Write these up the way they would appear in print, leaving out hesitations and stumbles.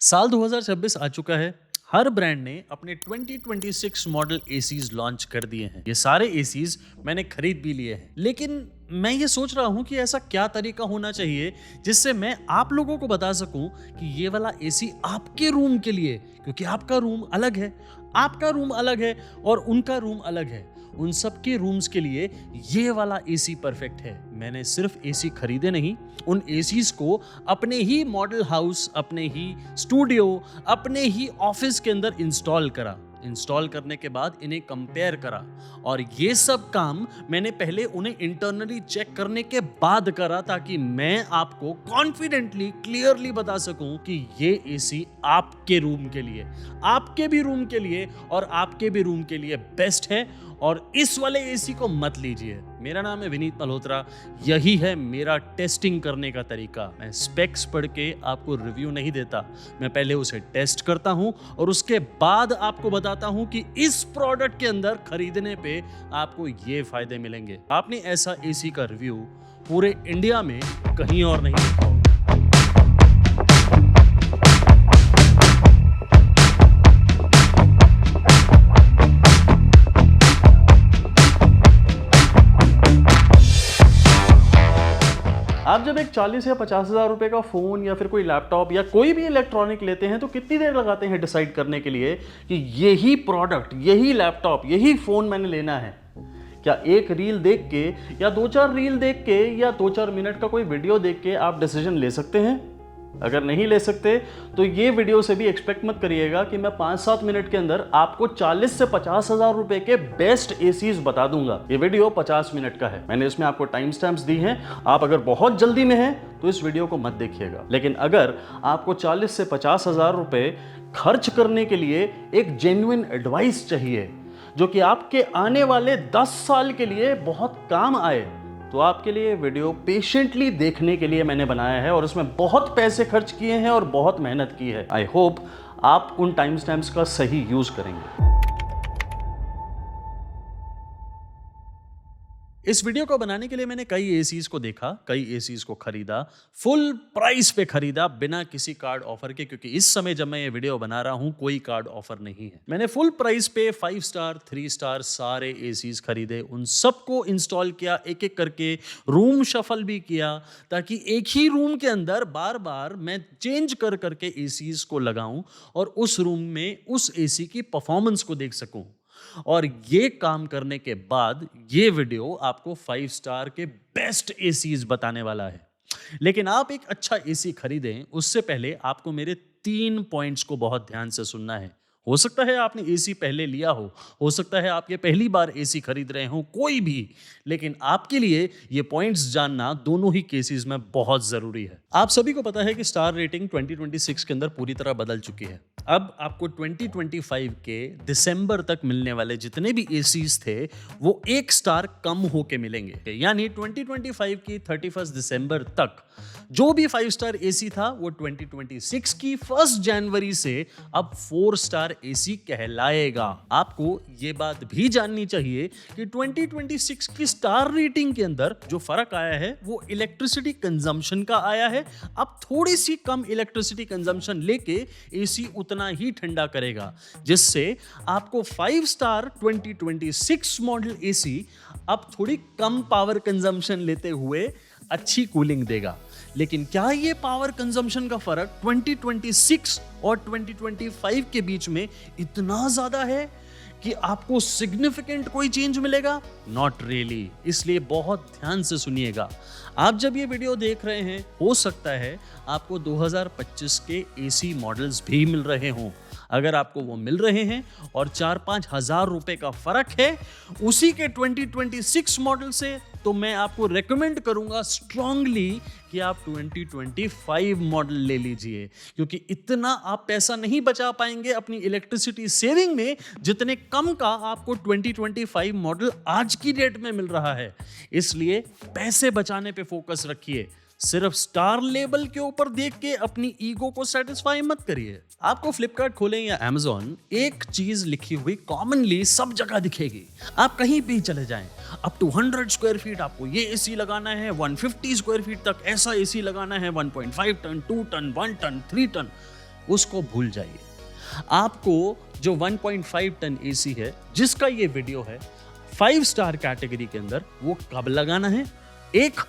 साल 2026 आ चुका है। हर ब्रांड ने अपने 2026 मॉडल एसीज लॉन्च कर दिए हैं। ये सारे एसीज मैंने खरीद भी लिए हैं, लेकिन मैं ये सोच रहा हूँ कि ऐसा क्या तरीका होना चाहिए जिससे मैं आप लोगों को बता सकूं कि ये वाला एसी आपके रूम के लिए, क्योंकि आपका रूम अलग है, आपका रूम अलग है और उनका रूम अलग है, उन सबके रूम्स के लिए ये वाला एसी परफेक्ट है। मैंने सिर्फ एसी खरीदे नहीं, उन एसीज को अपने ही मॉडल हाउस, अपने ही स्टूडियो, अपने ही ऑफिस के अंदर इंस्टॉल करा। इंस्टॉल करने के बाद इन्हें कंपेयर करा और ये सब काम मैंने पहले उन्हें इंटरनली चेक करने के बाद करा, ताकि मैं आपको कॉन्फिडेंटली, क्लियरली बता सकूं कि ये एसी आपके रूम के लिए, आपके भी रूम के लिए और आपके भी रूम के लिए बेस्ट है। और इस वाले एसी को मत लीजिए। मेरा नाम है विनीत मल्होत्रा, यही है मेरा टेस्टिंग करने का तरीका। मैं स्पेक्स पढ़ के आपको रिव्यू नहीं देता, मैं पहले उसे टेस्ट करता हूं और उसके बाद आपको बताता हूं कि इस प्रोडक्ट के अंदर खरीदने पे आपको ये फायदे मिलेंगे। आपने ऐसा एसी का रिव्यू पूरे इंडिया में कहीं और नहीं देखा होगा। आप जब एक 40 या 50 हज़ार रुपए का फ़ोन या फिर कोई लैपटॉप या कोई भी इलेक्ट्रॉनिक लेते हैं तो कितनी देर लगाते हैं डिसाइड करने के लिए कि यही प्रोडक्ट, यही लैपटॉप, यही फ़ोन मैंने लेना है? क्या एक रील देख के या 2-4 रील देख के या 2-4 मिनट का कोई वीडियो देख के आप डिसीजन ले सकते हैं? अगर नहीं ले सकते तो ये वीडियो से भी एक्सपेक्ट मत करिएगा कि मैं 5-7 मिनट के अंदर आपको 40 से 50 हज़ार रुपए के बेस्ट एसीज बता दूंगा। ये वीडियो 50 मिनट का है, मैंने इसमें आपको टाइम स्टैम्प्स दी हैं। आप अगर बहुत जल्दी में हैं तो इस वीडियो को मत देखिएगा, लेकिन अगर आपको 40 से 50 हज़ार रुपए खर्च करने के लिए एक जेन्युइन एडवाइस चाहिए जो कि आपके आने वाले 10 साल के लिए बहुत काम आए, तो आपके लिए वीडियो पेशेंटली देखने के लिए मैंने बनाया है और उसमें बहुत पैसे खर्च किए हैं और बहुत मेहनत की है। आई होप आप उन टाइम स्टैम्प्स का सही यूज करेंगे। इस वीडियो को बनाने के लिए मैंने कई एसीज को देखा, कई एसीज को खरीदा, फुल प्राइस पे खरीदा, बिना किसी कार्ड ऑफर के, क्योंकि इस समय जब मैं ये वीडियो बना रहा हूं कोई कार्ड ऑफर नहीं है। मैंने फुल प्राइस पे 5 स्टार, 3 स्टार सारे एसीज खरीदे, उन सबको इंस्टॉल किया, एक एक करके रूम शफल भी किया, ताकि एक ही रूम के अंदर बार बार मैं चेंज कर करके एसीज को लगाऊं और उस रूम में उस एसी की परफॉर्मेंस को देख सकूं। और ये काम करने के बाद ये वीडियो आपको 5 स्टार के बेस्ट एसीज बताने वाला है। लेकिन आप एक अच्छा एसी खरीदें उससे पहले आपको मेरे 3 पॉइंट्स को बहुत ध्यान से सुनना है। हो सकता है आपने एसी पहले लिया हो सकता है आप ये पहली बार एसी खरीद रहे हो, कोई भी, लेकिन आपके लिए ये पॉइंट्स जानना दोनों ही केसेस में बहुत जरूरी है। आप सभी को पता है कि स्टार रेटिंग 2026 के अंदर पूरी तरह बदल चुकी है। अब आपको 2025 के दिसंबर तक मिलने वाले जितने भी एसीज थे वो 1 स्टार कम होके मिलेंगे, यानी 2025 की 31 दिसंबर तक जो भी 5 स्टार एसी था वो 2026 की 1 जनवरी से अब 4 स्टार एसी कहलाएगा। आपको ये बात भी जाननी चाहिए कि 2026 की स्टार रेटिंग के अंदर जो फर्क आया है वो इलेक्ट्रिसिटी कंजम्पशन का आया है। अब थोड़ी सी कम इलेक्ट्रिसिटी कंजम्पशन लेके एसी उतना ही ठंडा करेगा, जिससे आपको 5 स्टार 2026 मॉडल एसी अब थोड़ी कम पावर कंजम्पशन लेते हुए अच्छी कूलिंग देगा। लेकिन क्या ये पावर कंजम्पशन का फर्क 2026 और 2025 के बीच में इतना ज्यादा है कि आपको सिग्निफिकेंट कोई चेंज मिलेगा? Not really. इसलिए बहुत ध्यान से सुनिएगा। आप जब ये वीडियो देख रहे हैं हो सकता है आपको 2025 के एसी मॉडल्स भी मिल रहे हों। अगर आपको वो मिल रहे हैं और 4-5 हज़ार रुपए का फर्क है उसी के 2026 मॉडल से, तो मैं आपको रेकमेंड करूंगा स्ट्रांगली कि आप 2025 मॉडल ले लीजिए, क्योंकि इतना आप पैसा नहीं बचा पाएंगे अपनी इलेक्ट्रिसिटी सेविंग में जितने कम का आपको 2025 मॉडल आज की डेट में मिल रहा है। इसलिए पैसे बचाने पे फोकस रखिए, सिर्फ स्टार लेबल के ऊपर देख के अपनी ईगो को सेटिस्फाई मत करिए। आपको फ्लिपकार्ट खोलें या अमेज़न, एक चीज लिखी हुई कॉमनली सब जगह दिखेगी। आप कहीं भी चले जाएं, अप टू 100 स्क्वायर फीट आपको ये एसी लगाना है, 150 स्क्वायर फीट तक ऐसा एसी लगाना है, 1.5 टन, 2 टन, 1 टन, 3 टन। उसको भूल जाइए। आपको जो 1.5 टन एसी है जिसका ये वीडियो है 5 स्टार कैटेगरी के अंदर, वो कब लगाना है? एक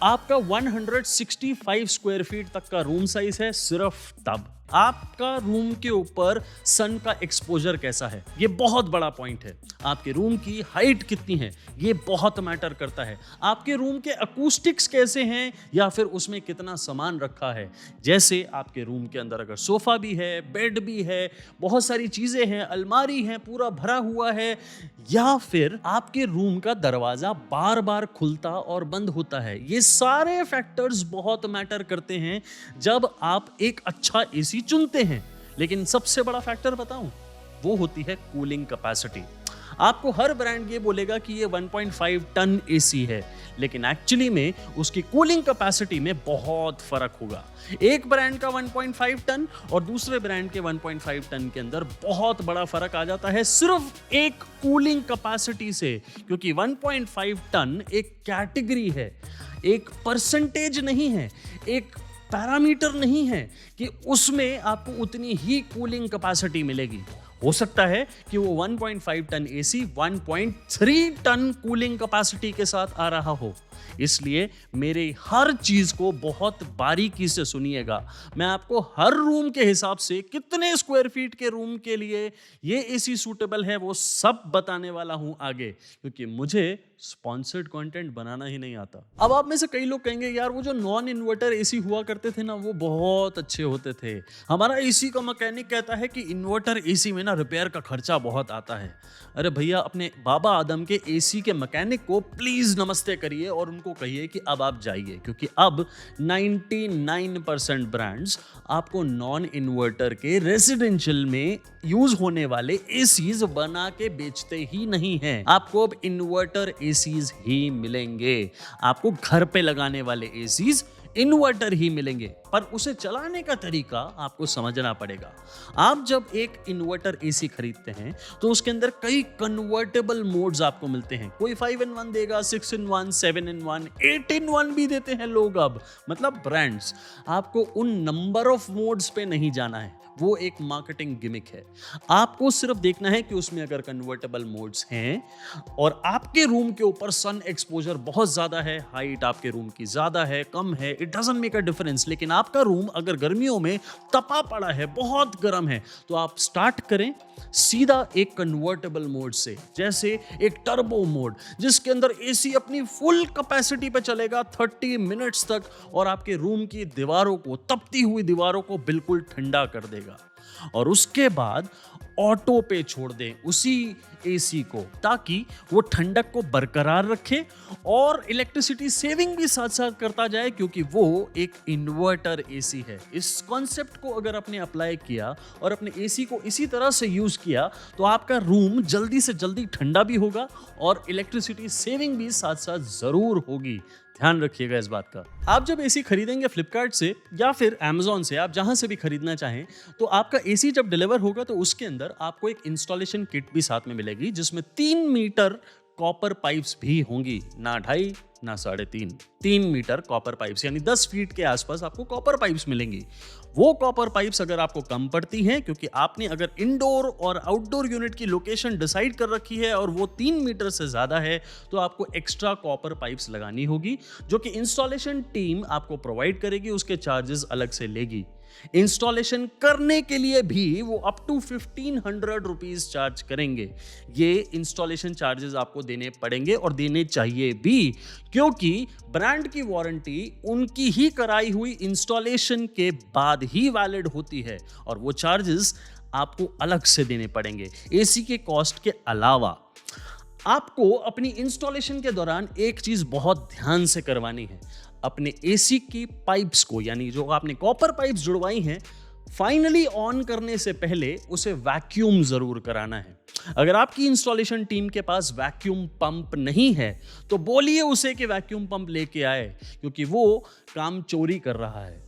आपका 165 स्क्वायर फीट तक का रूम साइज है, सिर्फ तब। आपका रूम के ऊपर सन का एक्सपोजर कैसा है, ये बहुत बड़ा पॉइंट है। आपके रूम की हाइट कितनी है, ये बहुत मैटर करता है। आपके रूम के अकूस्टिक्स कैसे हैं, या फिर उसमें कितना सामान रखा है। जैसे आपके रूम के अंदर अगर सोफा भी है, बेड भी है, बहुत सारी चीजें हैं, अलमारी है, पूरा भरा हुआ है, या फिर आपके रूम का दरवाजा बार बार खुलता और बंद होता है, ये सारे फैक्टर्स बहुत मैटर करते हैं जब आप एक अच्छा एसी चुनते हैं। लेकिन सबसे बड़ा फैक्टर बताऊं, वो होती है कूलिंग कैपेसिटी। आपको हर ब्रांड ये बोलेगा कि ये 1.5 टन एसी है, लेकिन एक्चुअली में उसकी कूलिंग कैपेसिटी में बहुत फर्क होगा। एक ब्रांड का 1.5 टन और दूसरे ब्रांड के 1.5 टन के अंदर बहुत बड़ा फर्क आ जाता है, सिर्फ एक कूलिंग कैपेसिटी से। क्योंकि 1.5 टन एक कैटेगरी है, एक परसेंटेज नहीं है, एक पैरामीटर नहीं है कि उसमें आपको उतनी ही कूलिंग कैपेसिटी मिलेगी। हो सकता है कि वो 1.5 ton AC 1.3 ton cooling capacity के साथ आ रहा हो। इसलिए मेरे हर चीज को बहुत बारीकी से सुनिएगा। मैं आपको हर रूम के हिसाब से कितने स्क्वायर फीट के रूम के लिए ये एसी सूटेबल है वो सब बताने वाला हूं आगे, क्योंकि मुझे स्पॉन्सर्ड कंटेंट बनाना ही नहीं आता। अब आप में से कई लोग कहेंगे यार वो जो नॉन इन्वर्टर एसी हुआ करते थे ना, वो बहुत अच्छे होते थे। हमारा एसी का मैकेनिक कहता है कि इन्वर्टर एसी में ना रिपेयर का खर्चा बहुत आता है। अरे भैया, अपने बाबा आदम के एसी के मैकेनिक को प्लीज नमस्ते करिए और उनको कहिए कि अब आप जाइए, क्योंकि अब 99% ब्रांड्स आपको नॉन इन्वर्टर के रेजिडेंशियल में यूज होने वाले एसीज बना के बेचते ही नहीं हैं। आपको अब इन्वर्टर एसीज ही मिलेंगे। आपको घर पे लगाने वाले एसीज इन्वर्टर ही मिलेंगे, पर उसे चलाने का तरीका आपको समझना पड़ेगा। आप जब एक इन्वर्टर एसी खरीदते हैं तो उसके अंदर कई कन्वर्टेबल मोड्स आपको मिलते हैं। कोई 5-in-1 देगा, 6-in-1, 7-in-1, 8-in-1 भी देते हैं लोग। अब मतलब ब्रांड्स, आपको उन नंबर ऑफ मोड्स पे नहीं जाना है, वो एक मार्केटिंग गिमिक है। आपको सिर्फ देखना है कि उसमें अगर कन्वर्टेबल मोड्स हैं और आपके रूम के ऊपर सन एक्सपोजर बहुत ज्यादा है, हाइट आपके रूम की ज्यादा है, कम है, it doesn't make a difference. लेकिन आपका रूम अगर गर्मियों में तपा पड़ा है, बहुत गर्म है, तो आप स्टार्ट करें सीधा एक कन्वर्टेबल मोड से, जैसे एक टर्बो मोड जिसके अंदर एसी अपनी फुल कैपेसिटी पे चलेगा 30 मिनट्स तक और आपके रूम की दीवारों को, तपती हुई दीवारों को बिल्कुल ठंडा कर देगा। और उसके बाद ऑटो पे छोड़ दें उसी एसी को, ताकि वो ठंडक को बरकरार रखे और इलेक्ट्रिसिटी सेविंग भी साथ साथ करता जाए, क्योंकि वो एक इन्वर्टर एसी है। इस कॉन्सेप्ट को अगर आपने अप्लाई किया और अपने एसी को इसी तरह से यूज किया तो आपका रूम जल्दी से जल्दी ठंडा भी होगा और इलेक्ट्रिसिटी सेविंग भी साथ साथ जरूर होगी। ध्यान रखिएगा इस बात का। आप जब एसी खरीदेंगे फ्लिपकार्ट से या फिर अमेज़न से, आप जहां से भी खरीदना चाहें, तो आपका एसी जब डिलीवर होगा तो उसके अंदर आपको एक इंस्टॉलेशन किट भी साथ में मिलेगी, जिसमें 3 मीटर कॉपर पाइप्स भी होंगी, ना 2.5 ना 3.5, 3 मीटर कॉपर पाइप्स, यानी 10 फीट के आसपास आपको कॉपर पाइप्स मिलेंगी। वो कॉपर पाइप्स अगर आपको कम पड़ती हैं, क्योंकि आपने अगर इंडोर और आउटडोर यूनिट की लोकेशन डिसाइड कर रखी है और वो 3 मीटर से ज्यादा है, तो आपको एक्स्ट्रा कॉपर पाइप्स लगानी होगी, जो कि इंस्टॉलेशन टीम आपको प्रोवाइड करेगी, उसके चार्जेस अलग से लेगी। इंस्टॉलेशन करने के लिए भी वो अप टू 1500 रुपीज चार्ज करेंगे। ये इंस्टॉलेशन चार्जेस आपको देने पड़ेंगे और देने चाहिए भी, क्योंकि ब्रांड की वारंटी उनकी ही कराई हुई इंस्टॉलेशन के बाद ही वैलिड होती है और वो चार्जेस आपको अलग से देने पड़ेंगे। एसी के कॉस्ट के अलावा आपको अपनी इंस्टॉलेशन के दौरान एक चीज बहुत ध्यान से करवानी है। अपने एसी की पाइप्स को, यानी जो आपने कॉपर पाइप्स जुड़वाई हैं, फाइनली ऑन करने से पहले उसे वैक्यूम जरूर कराना है। अगर आपकी इंस्टॉलेशन टीम के पास वैक्यूम पंप नहीं है तो बोलिए उसे कि वैक्यूम पंप लेके आए, क्योंकि वो काम चोरी कर रहा है।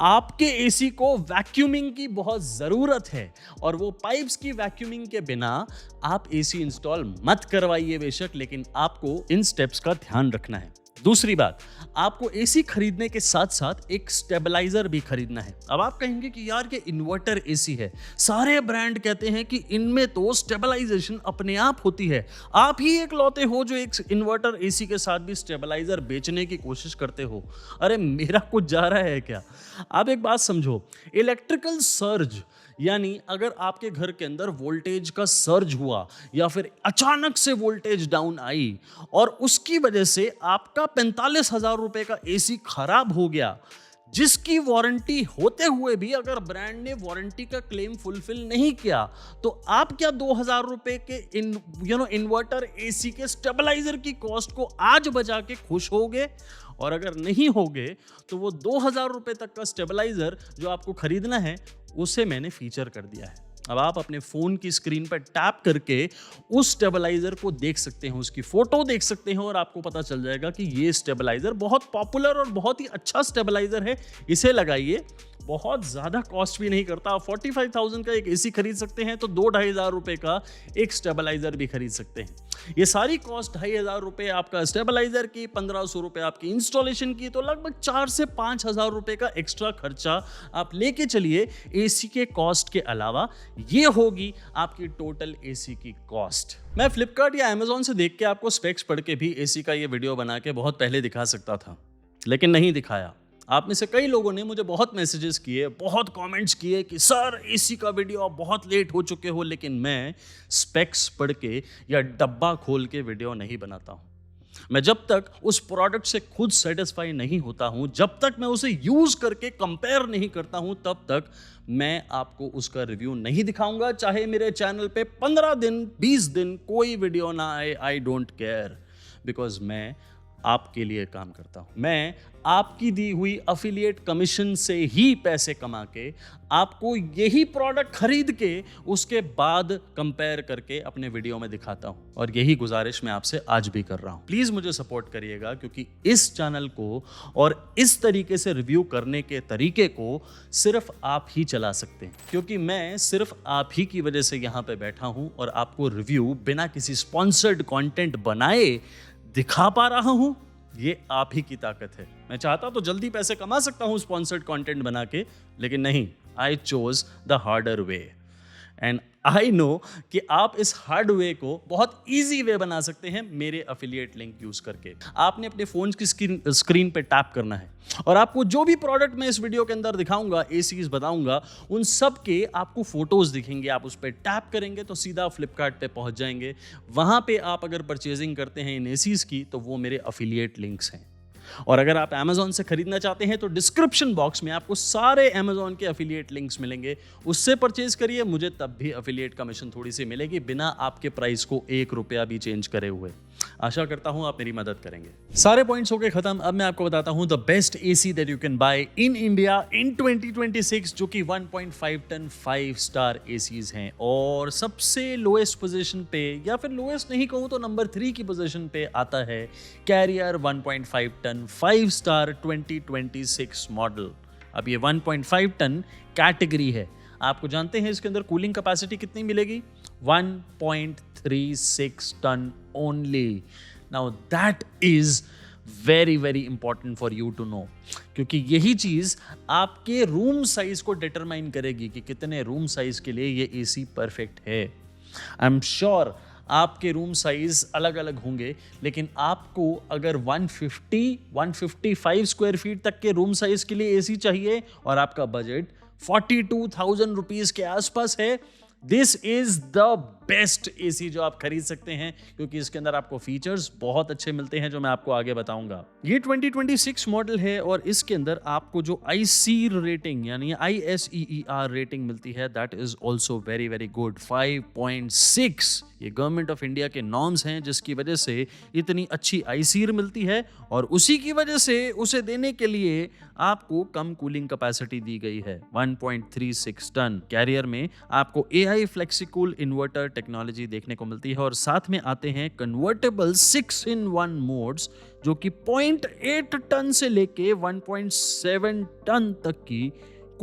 आपके एसी को वैक्यूमिंग की बहुत ज़रूरत है और वो पाइप्स की वैक्यूमिंग के बिना आप एसी इंस्टॉल मत करवाइए बेशक, लेकिन आपको इन स्टेप्स का ध्यान रखना है। दूसरी बात, आपको एसी खरीदने के साथ साथ एक स्टेबलाइजर भी खरीदना है। अब आप कहेंगे कि यार ये इन्वर्टर एसी है, सारे ब्रांड कहते हैं कि इनमें तो स्टेबलाइजेशन अपने आप होती है, आप ही एक लौते हो जो एक इन्वर्टर एसी के साथ भी स्टेबलाइजर बेचने की कोशिश करते हो। अरे मेरा कुछ जा रहा है क्या? आप एक बात समझो, इलेक्ट्रिकल सर्ज यानी अगर आपके घर के अंदर वोल्टेज का सर्ज हुआ या फिर अचानक से वोल्टेज डाउन आई और उसकी वजह से आपका 45,000 रुपए का एसी खराब हो गया, जिसकी वारंटी होते हुए भी अगर ब्रांड ने वारंटी का क्लेम फुलफिल नहीं किया, तो आप क्या 2,000 रुपए के इन्वर्टर एसी के स्टेबलाइजर की कॉस्ट को आज बचा के खुश होगे? और अगर नहीं होगे तो वो 2,000 रुपए तक का स्टेबलाइजर जो आपको खरीदना है उसे मैंने फीचर कर दिया है। अब आप अपने फोन की स्क्रीन पर टैप करके उस स्टेबलाइजर को देख सकते हैं, उसकी फोटो देख सकते हैं और आपको पता चल जाएगा कि ये स्टेबलाइजर बहुत पॉपुलर और बहुत ही अच्छा स्टेबलाइजर है, इसे लगाइए। बहुत ज़्यादा कॉस्ट भी नहीं करता। 45,000 का एक एसी खरीद सकते हैं तो 2,500 रुपए का एक स्टेबलाइजर भी खरीद सकते हैं। ये सारी कॉस्ट 2,500 रुपए आपका स्टेबलाइजर की, 1,500 रुपए आपकी इंस्टॉलेशन की, तो लगभग 4 से 5,000 रुपए का एक्स्ट्रा खर्चा आप लेके चलिए एसी के कॉस्ट के अलावा। ये होगी आपकी टोटल एसी की कॉस्ट। मैं फ्लिपकार्ट या अमेजॉन से देख के आपको स्पेक्स पढ़ के भी एसी का ये वीडियो बना के बहुत पहले दिखा सकता था, लेकिन नहीं दिखाया। आप में से कई लोगों ने मुझे बहुत मैसेजेस किए, बहुत कमेंट्स किए कि सर एसी का वीडियो आप बहुत लेट हो चुके हो, लेकिन मैं स्पेक्स पढ़ के या डब्बा खोल के वीडियो नहीं बनाता हूँ। मैं जब तक उस प्रोडक्ट से खुद सेटिस्फाई नहीं होता हूँ, जब तक मैं उसे यूज करके कंपेयर नहीं करता हूँ, तब तक मैं आपको उसका रिव्यू नहीं दिखाऊंगा। चाहे मेरे चैनल पे 15 दिन 20 दिन कोई वीडियो ना आए, आई डोंट केयर, बिकॉज मैं आपके लिए काम करता हूं। मैं आपकी दी हुई अफिलिएट कमीशन से ही पैसे कमा के आपको यही प्रोडक्ट खरीद के उसके बाद कंपेयर करके अपने वीडियो में दिखाता हूं, और यही गुजारिश मैं आपसे आज भी कर रहा हूं। प्लीज मुझे सपोर्ट करिएगा, क्योंकि इस चैनल को और इस तरीके से रिव्यू करने के तरीके को सिर्फ आप ही चला सकते हैं, क्योंकि मैं सिर्फ आप ही की वजह से यहां पे बैठा हूं और आपको रिव्यू बिना किसी स्पॉन्सर्ड कंटेंट बनाए दिखा पा रहा हूं। ये आप ही की ताकत है। मैं चाहता तो जल्दी पैसे कमा सकता हूं स्पॉन्सर्ड कंटेंट बना के, लेकिन नहीं, I chose the harder way and I know कि आप इस हार्ड वे को बहुत इजी वे बना सकते हैं मेरे अफिलिएट लिंक यूज करके। आपने अपने फोन की स्क्रीन पे टैप करना है और आपको जो भी प्रोडक्ट मैं इस वीडियो के अंदर दिखाऊंगा, एसीज बताऊंगा, उन सब के आपको फोटोज दिखेंगे। आप उस पर टैप करेंगे तो सीधा फ्लिपकार्ट पे पहुंच जाएंगे। वहां पे आप अगर परचेजिंग करते हैं इन एसीज की, तो वो मेरे अफिलिएट लिंक्स हैं। और अगर आप Amazon से खरीदना चाहते हैं तो डिस्क्रिप्शन बॉक्स में आपको सारे Amazon के अफिलिएट लिंक्स मिलेंगे, उससे परचेज करिए। मुझे तब भी अफिलिएट कमीशन थोड़ी सी मिलेगी, बिना आपके प्राइस को 1 रुपया भी चेंज करे हुए। आशा करता हूं आप मेरी मदद करेंगे। सारे पॉइंट्स हो गए खत्म। अब मैं आपको बताता हूं the best AC that you can buy in India in 2026, जो कि 1.5 टन 5 स्टार एसीज हैं, और सबसे लोएस्ट पोजीशन पे, या फिर लोएस्ट नहीं कहूं तो नंबर 3 की पोजीशन पे आता है कैरियर 1.5 टन 5 स्टार 2026 मॉडल। अब ये 1.5 टन कैटेगरी है। आपको जानते हैं इसके अंदर कूलिंग कैपेसिटी कितनी मिलेगी? 1.36 ton only. Now that is very very important for you to know, क्योंकि यही चीज आपके रूम साइज को डिटरमाइन करेगी कि कितने रूम साइज के लिए ये एसी परफेक्ट है। आई एम श्योर आपके रूम साइज अलग अलग होंगे, लेकिन आपको अगर 150-155 स्क्वायर फीट तक के रूम साइज के लिए एसी चाहिए और आपका बजट 42,000 रुपीज के आसपास है, this is the best AC जो आप खरीद सकते हैं, क्योंकि इसके अंदर आपको फीचर्स बहुत अच्छे मिलते हैं जो मैं आपको आगे बताऊंगा। ये 2026 मॉडल है और इसके अंदर आपको जो ICER रेटिंग यानी ISEER रेटिंग मिलती है, that is also very very good, 5.6। ये गवर्नमेंट ऑफ इंडिया के नॉर्म्स हैं, जिसकी वजह से इतनी अच्छी ICER मिलती है, और उसी की वजह से उसे देने के लिए आपको कम कूलिंग कैपेसिटी दी गई है। 1.36 टन कैरियर में आपको AI फ्लेक्सिकूल इन्वर्टर टेक्नोलॉजी देखने को मिलती है, और साथ में आते हैं कन्वर्टेबल 6-in-1 मोड्स, जो कि 0.8 टन से लेके 1.7 टन तक की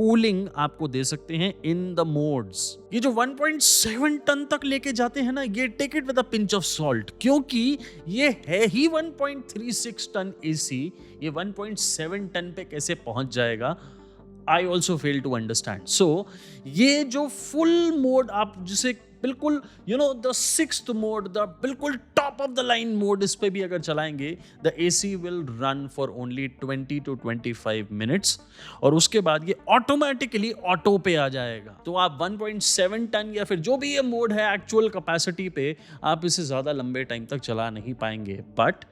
कूलिंग आपको दे सकते हैं इन द मोड्स। ये जो 1.7 टन तक लेके जाते हैं ना, ये take it with a pinch of salt, क्योंकि ये है ही 1.36 टन एसी। ये 1.7 टन पे कैसे पहुंच जाएगा, I also fail to understand. So ये जो फुल मोड आप जिसे बिल्कुल द सिक्स्थ मोड, द बिल्कुल top of the line mode, इस पे भी अगर चलाएंगे the AC will run for only 20 to 25 minutes और उसके बाद ये ऑटोमेटिकली ऑटो पे आ जाएगा। तो आप 1.7 टन या फिर जो भी ये मोड है एक्चुअल कैपेसिटी पे आप इसे ज़्यादा लंबे टाइम तक चला नहीं पाएंगे। बट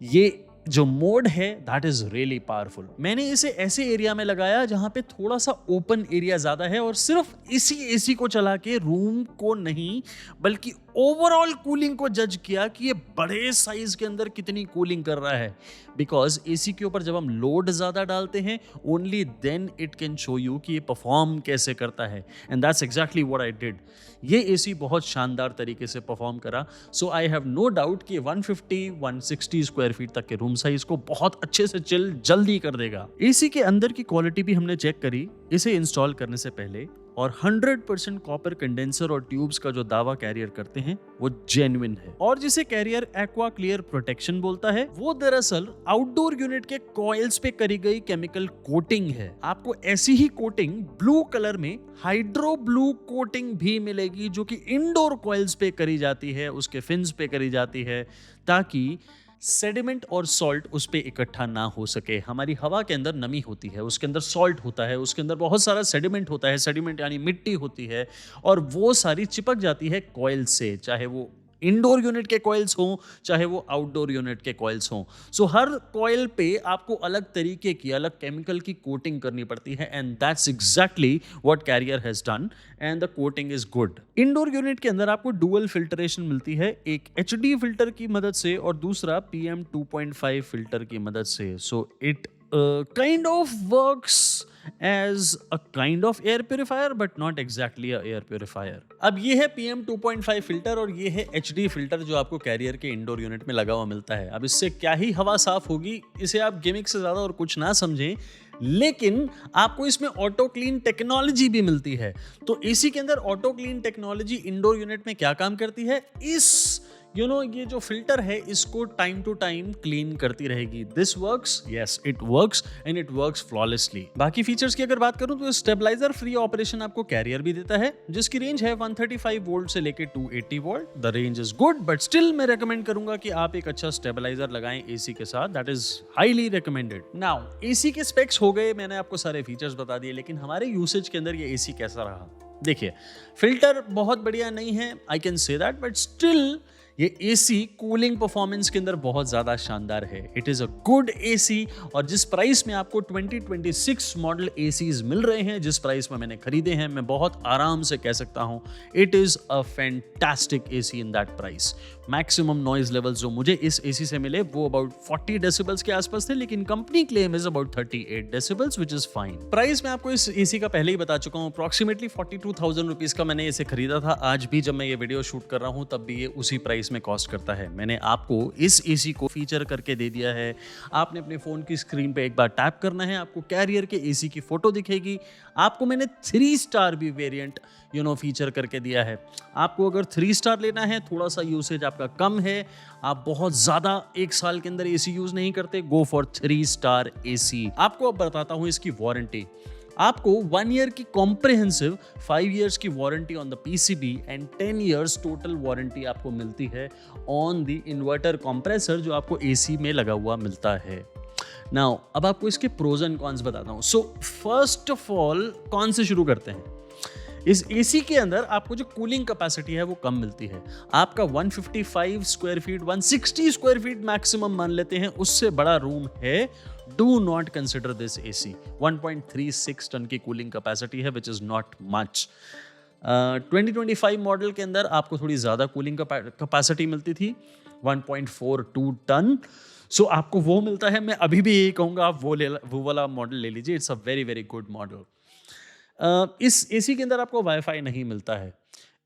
ये जो मोड है दैट इज रियली पावरफुल। मैंने इसे ऐसे एरिया में लगाया जहां पे थोड़ा सा ओपन एरिया ज्यादा है और सिर्फ इसी एसी को चला के रूम को नहीं बल्कि ओवरऑल कूलिंग को जज किया कि ये बड़े साइज के अंदर कितनी कूलिंग कर रहा है। बिकॉज एसी के ऊपर जब हम लोड ज्यादा डालते हैं only then it can show you कि ये परफॉर्म कैसे करता है, and that's exactly what I did. ये एसी बहुत शानदार तरीके से परफॉर्म करा। So I have no doubt कि 150-160 स्क्वायर फीट तक के रूम साइज को बहुत अच्छे से चिल जल्दी कर देगा। एसी के अंदर की क्वालिटी भी हमने चेक करी इसे इंस्टॉल करने से पहले, और 100% कॉपर कंडेंसर और ट्यूब्स का जो दावा कैरियर करते हैं वो जेन्युइन है। और जिसे कैरियर एक्वा क्लियर प्रोटेक्शन बोलता है वो दरअसल आउटडोर यूनिट के कॉइल्स पे करी गई केमिकल कोटिंग है। आपको ऐसी ही कोटिंग ब्लू कलर में हाइड्रो ब्लू कोटिंग भी मिलेगी जो कि इंडोर कॉइल्स पे करी जाती है, उसके फिन्स पे करी जाती है, ताकि सेडिमेंट और सॉल्ट उस पे इकट्ठा ना हो सके। हमारी हवा के अंदर नमी होती है, उसके अंदर सॉल्ट होता है, उसके अंदर बहुत सारा सेडिमेंट होता है, सेडिमेंट यानी मिट्टी होती है, और वो सारी चिपक जाती है कॉइल से, चाहे वो इंडोर यूनिट के कॉइल्स हों चाहे वो आउटडोर यूनिट के कॉइल्स हों। सो हर कॉइल पे आपको अलग तरीके की अलग केमिकल की कोटिंग करनी पड़ती है, and that's exactly what Carrier has done, and the coating is good. Indoor unit के अंदर आपको डुअल फिल्टरेशन मिलती है, एक HD फिल्टर की मदद से और दूसरा PM 2.5 फिल्टर की मदद से। So it kind of works as a kind of air purifier but not exactly a air purifier। अब ये है PM 2.5 फिल्टर और ये है HD फिल्टर जो आपको कैरियर के इंडोर यूनिट में लगा हुआ मिलता है। अब इससे क्या ही हवा साफ होगी, इसे आप गिमिक से ज्यादा और कुछ ना समझें, लेकिन आपको इसमें ऑटो क्लीन टेक्नोलॉजी भी मिलती है। तो एसी के अंदर auto clean technology indoor unit में क्या काम करती है, इस ये जो फिल्टर है इसको टाइम टू टाइम क्लीन करती रहेगी। This works, yes it works, and it works flawlessly. बाकी फीचर्स की अगर बात करूं तो स्टेबलाइजर फ्री ऑपरेशन आपको कैरियर भी देता है, जिसकी रेंज है 135 वोल्ट से लेके 280 volt. The range is good but still मैं रेकमेंड करूंगा कि आप एक अच्छा स्टेबलाइजर लगाएं एसी के साथ, that is highly recommended. Now AC के स्पेक्स हो गए, मैंने आपको सारे फीचर्स बता दिए, लेकिन हमारे यूसेज के अंदर ये एसी कैसा रहा। देखिए, फिल्टर बहुत बढ़िया नहीं है, I can say that, but still ये एसी कूलिंग परफॉर्मेंस के अंदर बहुत ज्यादा शानदार है। It is a good AC, और जिस प्राइस में आपको 2026 मॉडल एसीज मिल रहे हैं, जिस प्राइस में मैंने खरीदे हैं, मैं बहुत आराम से कह सकता हूं it is a fantastic AC in that price. Maximum noise levels जो मुझे इस एसी से मिले वो अबाउट 40 डेसिबल्स के आसपास थे, लेकिन company claim is about 38 decibels which is fine. Price मैं आपको इस एसी का पहले ही बता चुका हूं, अप्रॉक्सीमेटली 42,000 रुपीज का मैंने इसे खरीदा था। आज भी जब मैं ये वीडियो शूट कर रहा हूं तब भी ये उसी प्राइस में कॉस्ट करता है। मैंने आपको इस एसी को फीचर करके दे दिया है। आपने अपने फोन की स्क्रीन पे एक बार टैप करना है, आपको कैरियर के एसी की फोटो दिखेगी। आपको मैंने 3 स्टार भी वेरिएंट फीचर करके दिया है। आपको अगर 3 स्टार लेना है, थोड़ा सा यूसेज आपका कम है, आप बहुत ज्यादा 1 साल के अंदर एसी यूज नहीं करते, गो फॉर 3 स्टार एसी। आपको अब बताता हूं इसकी वारंटी। आपको 1 ईयर की कॉम्प्रिहेंसिव, 5 इयर्स की warranty on the PCB and 10 years total warranty आपको मिलती है ऑन द इन्वर्टर कंप्रेसर जो आपको एसी में लगा हुआ मिलता है। नाउ अब आपको इसके प्रोज एंड कॉन्स बताता हूं। सो फर्स्ट ऑफ ऑल कौन से शुरू करते हैं। इस एसी के अंदर आपको जो कूलिंग कैपेसिटी है वो कम मिलती है। आपका 155 square feet, 160 square feet maximum मान लेते हैं, उससे बड़ा रूम है। Do not consider this AC. 1.36 ton की कूलिंग कैपेसिटी है, which is not much. 2025 model के अंदर आपको थोड़ी ज्यादा कूलिंग कैपेसिटी मिलती थी, 1.42 टन। सो आपको वो मिलता है। मैं अभी भी यही कहूंगा आप वो वाला मॉडल ले लीजिए, it's a very very good model. इस एसी के अंदर आपको वाईफाई नहीं मिलता है।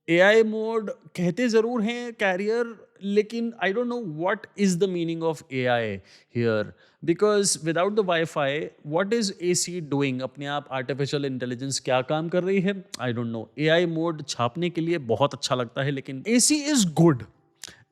एआई मोड कहते ज़रूर हैं कैरियर, लेकिन I don't know what is the meaning of AI here, because without the wifi what is AC doing? अपने आप आर्टिफिशियल इंटेलिजेंस क्या काम कर रही है? I don't know. AI mode छापने के लिए बहुत अच्छा लगता है, लेकिन AC is good.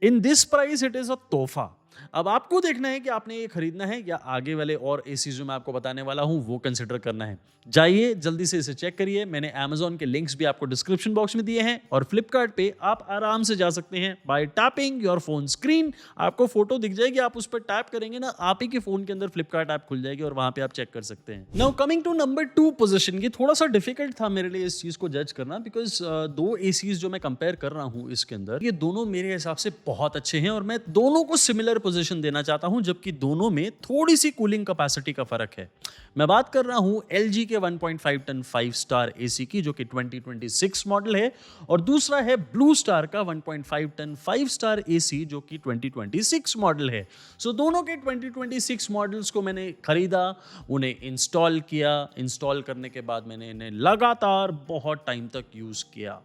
In this price it is अ तोहफा। अब आपको देखना है कि आपने ये खरीदना है या आगे वाले और एसीज जो मैं आपको बताने वाला हूं वो कंसिडर करना है। जाइए जल्दी से इसे चेक करिए। मैंने Amazon के लिंक्स भी आपको डिस्क्रिप्शन बॉक्स में दिए हैं और फ्लिपकार्ट पे आप आराम से जा सकते हैं bye tapping your phone screen. आपको फोटो दिख जाएगी, आप उस पर टैप करेंगे ना, आप ही के फोन के अंदर फ्लिपकार्ट ऐप खुल जाएगी और वहां पे आप चेक कर सकते हैं। Now coming to number 2 position, ये थोड़ा सा डिफिकल्ट था मेरे लिए इस चीज को जज करना, बिकॉज दो एसीज जो मैं कंपेयर कर रहा हूं इसके अंदर, ये दोनों मेरे हिसाब से बहुत अच्छे हैं और मैं दोनों को सिमिलर पोजीशन देना चाहता हूं, जबकि दोनों में थोड़ी सी कूलिंग कैपेसिटी का फर्क है। मैं बात कर रहा हूं LG के 1.5 टन 5 स्टार एसी की, जो कि 2026 मॉडल है, और दूसरा है ब्लू स्टार का 1.5 टन 5 स्टार एसी, जो कि 2026 मॉडल है। सो दोनों के 2026 मॉडल्स को मैंने खरीदा, उन्हें इंस्टॉल किया। इंस्टॉल करने के बाद मैंने इन्हें लगातार बहुत टाइम तक यूज किया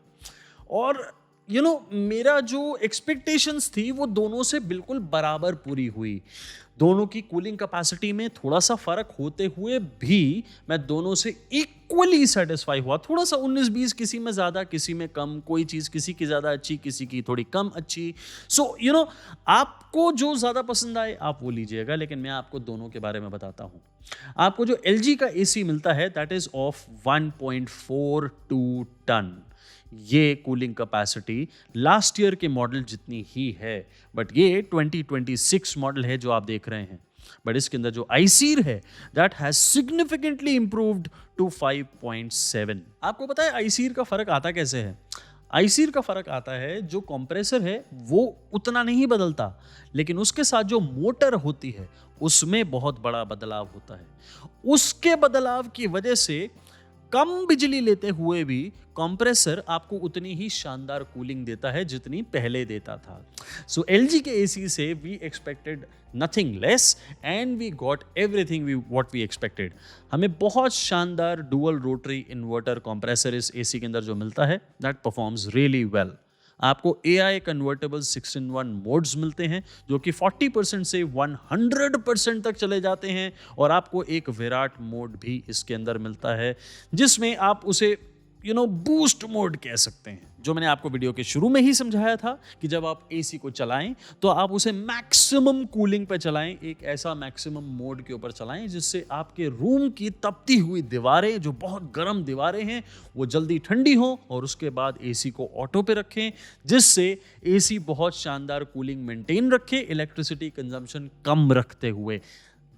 और मेरा जो एक्सपेक्टेशंस थी वो दोनों से बिल्कुल बराबर पूरी हुई। दोनों की कूलिंग कैपेसिटी में थोड़ा सा फर्क होते हुए भी मैं दोनों से इक्वली सेटिस्फाई हुआ। थोड़ा सा 19-20, किसी में ज़्यादा किसी में कम, कोई चीज़ किसी की ज़्यादा अच्छी किसी की थोड़ी कम अच्छी। सो आपको जो ज़्यादा पसंद आए आप वो लीजिएगा, लेकिन मैं आपको दोनों के बारे में बताता हूँ। आपको जो LG का AC मिलता है दैट इज़ ऑफ 1.42 टन। ये कूलिंग कैपेसिटी लास्ट ईयर के मॉडल जितनी ही है, बट ये 2026 मॉडल है जो आप देख रहे हैं। बट इसके अंदर जो आईसीर है that has significantly improved to 5.7। आपको पता है आईसीर का फर्क आता कैसे है? आईसीर का फर्क आता है, जो कंप्रेसर है वो उतना नहीं बदलता, लेकिन उसके साथ जो मोटर होती है उसमें बहुत बड़ा बदलाव होता है। उसके बदलाव की वजह से कम बिजली लेते हुए भी कंप्रेसर आपको उतनी ही शानदार कूलिंग देता है जितनी पहले देता था। सो LG के AC से we expected nothing less and we got everything what we expected. हमें बहुत शानदार डुअल रोटरी इन्वर्टर कंप्रेसर इस AC के अंदर जो मिलता है दैट परफॉर्म्स रियली वेल। आपको AI कन्वर्टेबल 6-in-1 मोड्स मिलते हैं जो कि 40% से 100% तक चले जाते हैं, और आपको एक विराट मोड भी इसके अंदर मिलता है जिसमें आप उसे बूस्ट मोड कह सकते हैं, जो मैंने आपको वीडियो के शुरू में ही समझाया था कि जब आप AC को चलाएं तो आप उसे मैक्सिमम कूलिंग पे चलाएं, एक ऐसा मैक्सिमम मोड के ऊपर चलाएं जिससे आपके रूम की तपती हुई दीवारें, जो बहुत गर्म दीवारें हैं, वो जल्दी ठंडी हों, और उसके बाद AC को ऑटो पे रखें जिससे AC बहुत शानदार कूलिंग मेंटेन रखे, इलेक्ट्रिसिटी कंजम्पशन कम रखते हुए।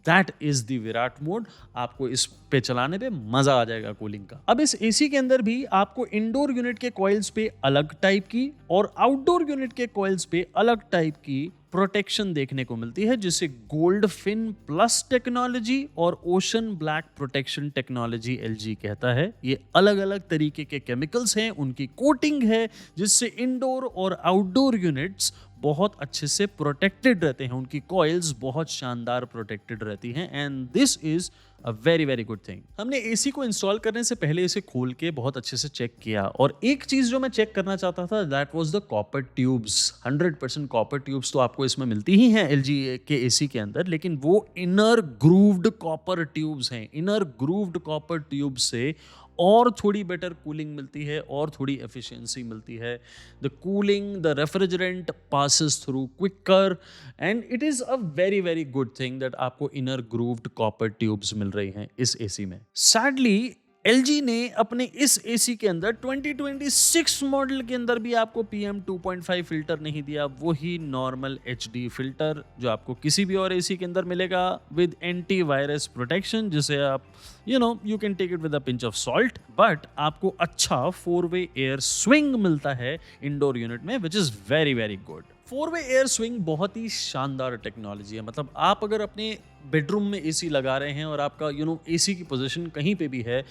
That is the Virat mode. आपको इस पे चलाने पे मजा आ जाएगा कूलिंग का। अब इस एसी के अंदर भी आपको इंडोर यूनिट के कॉइल्स पे अलग टाइप की और आउटडोर यूनिट के कॉइल्स पे अलग टाइप की प्रोटेक्शन देखने को मिलती है, जिसे गोल्ड फिन प्लस टेक्नोलॉजी और ocean black protection technology LG कहता है। ये अलग अलग तरीके के केमिकल्स हैं, उनकी कोटिंग है, जिससे इंडोर और आउटडोर यूनिट्स बहुत अच्छे से प्रोटेक्टेड रहते हैं, उनकी कॉइल्स बहुत शानदार प्रोटेक्टेड रहती हैं, and this is a very very good thing. हमने एसी को इंस्टॉल करने से पहले इसे खोल के बहुत अच्छे से चेक किया, और एक चीज जो मैं चेक करना चाहता था that was the copper tubes. 100% copper tubes तो आपको इसमें मिलती ही हैं LG के एसी के अंदर, लेकिन वो इनर ग्रूव्ड कॉपर ट्यूब्स हैं। इनर ग्रूव्ड कॉपर ट्यूब्स से और थोड़ी बेटर कूलिंग मिलती है और थोड़ी एफिशिएंसी मिलती है। The cooling, the refrigerant passes through quicker, and it is a very very good thing that आपको इनर ग्रूव्ड कॉपर ट्यूब्स मिल रही हैं इस एसी में। सैडली LG ने अपने इस एसी के अंदर 2026 मॉडल के अंदर भी आपको PM 2.5 फिल्टर नहीं दिया, वही नॉर्मल HD फिल्टर जो आपको किसी भी और एसी के अंदर मिलेगा विद एंटी वायरस प्रोटेक्शन, जिसे आप you can take it with a pinch of salt. But आपको अच्छा 4-वे एयर स्विंग मिलता है इंडोर यूनिट में, which is very very good. 4-वे एयर स्विंग बहुत ही शानदार टेक्नोलॉजी है। मतलब आप अगर अपने बेडरूम में एसी लगा रहे हैं और आपका एसी की पोजीशन कहीं पे भी है,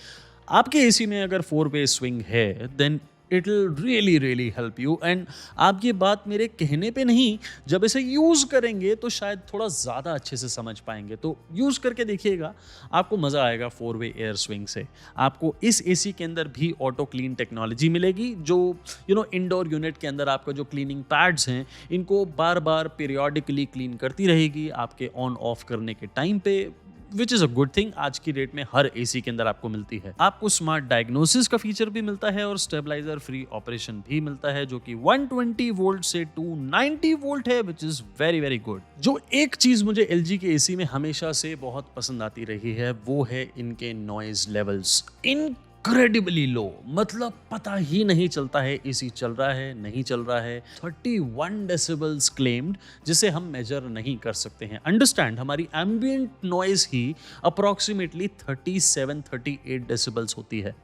आपके एसी में अगर 4-वे स्विंग है, then it will really really help you. And आप ये बात मेरे कहने पे नहीं, जब इसे यूज़ करेंगे तो शायद थोड़ा ज़्यादा अच्छे से समझ पाएंगे। तो यूज़ करके देखिएगा, आपको मज़ा आएगा 4-वे एयर स्विंग से। आपको इस एसी के अंदर भी ऑटो क्लीन टेक्नोलॉजी मिलेगी, जो इंडोर यूनिट के अंदर आपका जो क्लीनिंग पैड्स हैं इनको बार बार पीरियोडिकली क्लीन करती रहेगी आपके ऑन ऑफ करने के टाइम पे, which is a good thing. आज की डेट में हर एसी के अंदर आपको मिलती है। आपको स्मार्ट डायग्नोसिस का फीचर भी मिलता है और स्टेबलाइजर फ्री ऑपरेशन भी मिलता है, जो कि 120 वोल्ट से 290 वोल्ट है, which is very very good. जो एक चीज़ मुझे एलजी के एसी में हमेशा से बहुत पसंद आती रही है वो है इनके नॉइज लेवल्स। इनक्रेडिबली लो, मतलब पता ही नहीं चलता है एसी चल रहा है नहीं चल रहा है। 31 डेसिबल्स क्लेम्ड, जिसे हम मेजर नहीं कर सकते हैं। अंडरस्टैंड, हमारी एम्बिएंट नॉइज ही अप्रॉक्सीमेटली 37-38 डेसिबल्स होती है,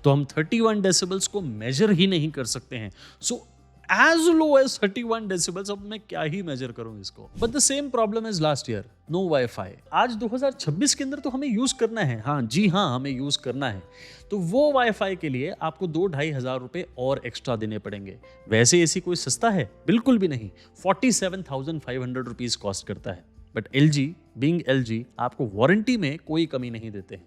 तो हम 31 डेसिबल्स को मेजर ही नहीं कर सकते हैं। सो as low as 31 decibels, अब मैं क्या ही मेजर करूं इसको। But the same problem as last year, no Wi-Fi। आज 2026 के अंदर तो हमें यूज करना है, हाँ जी हाँ, हमें यूज करना है। तो वो वाईफाई के लिए आपको 2-2.5 हजार रुपए और एक्स्ट्रा देने पड़ेंगे। वैसे एसी कोई सस्ता है? बिल्कुल भी नहीं। 47,500 रुपीज कॉस्ट करता है। बट LG बीइंग LG आपको वारंटी में कोई कमी नहीं देते हैं।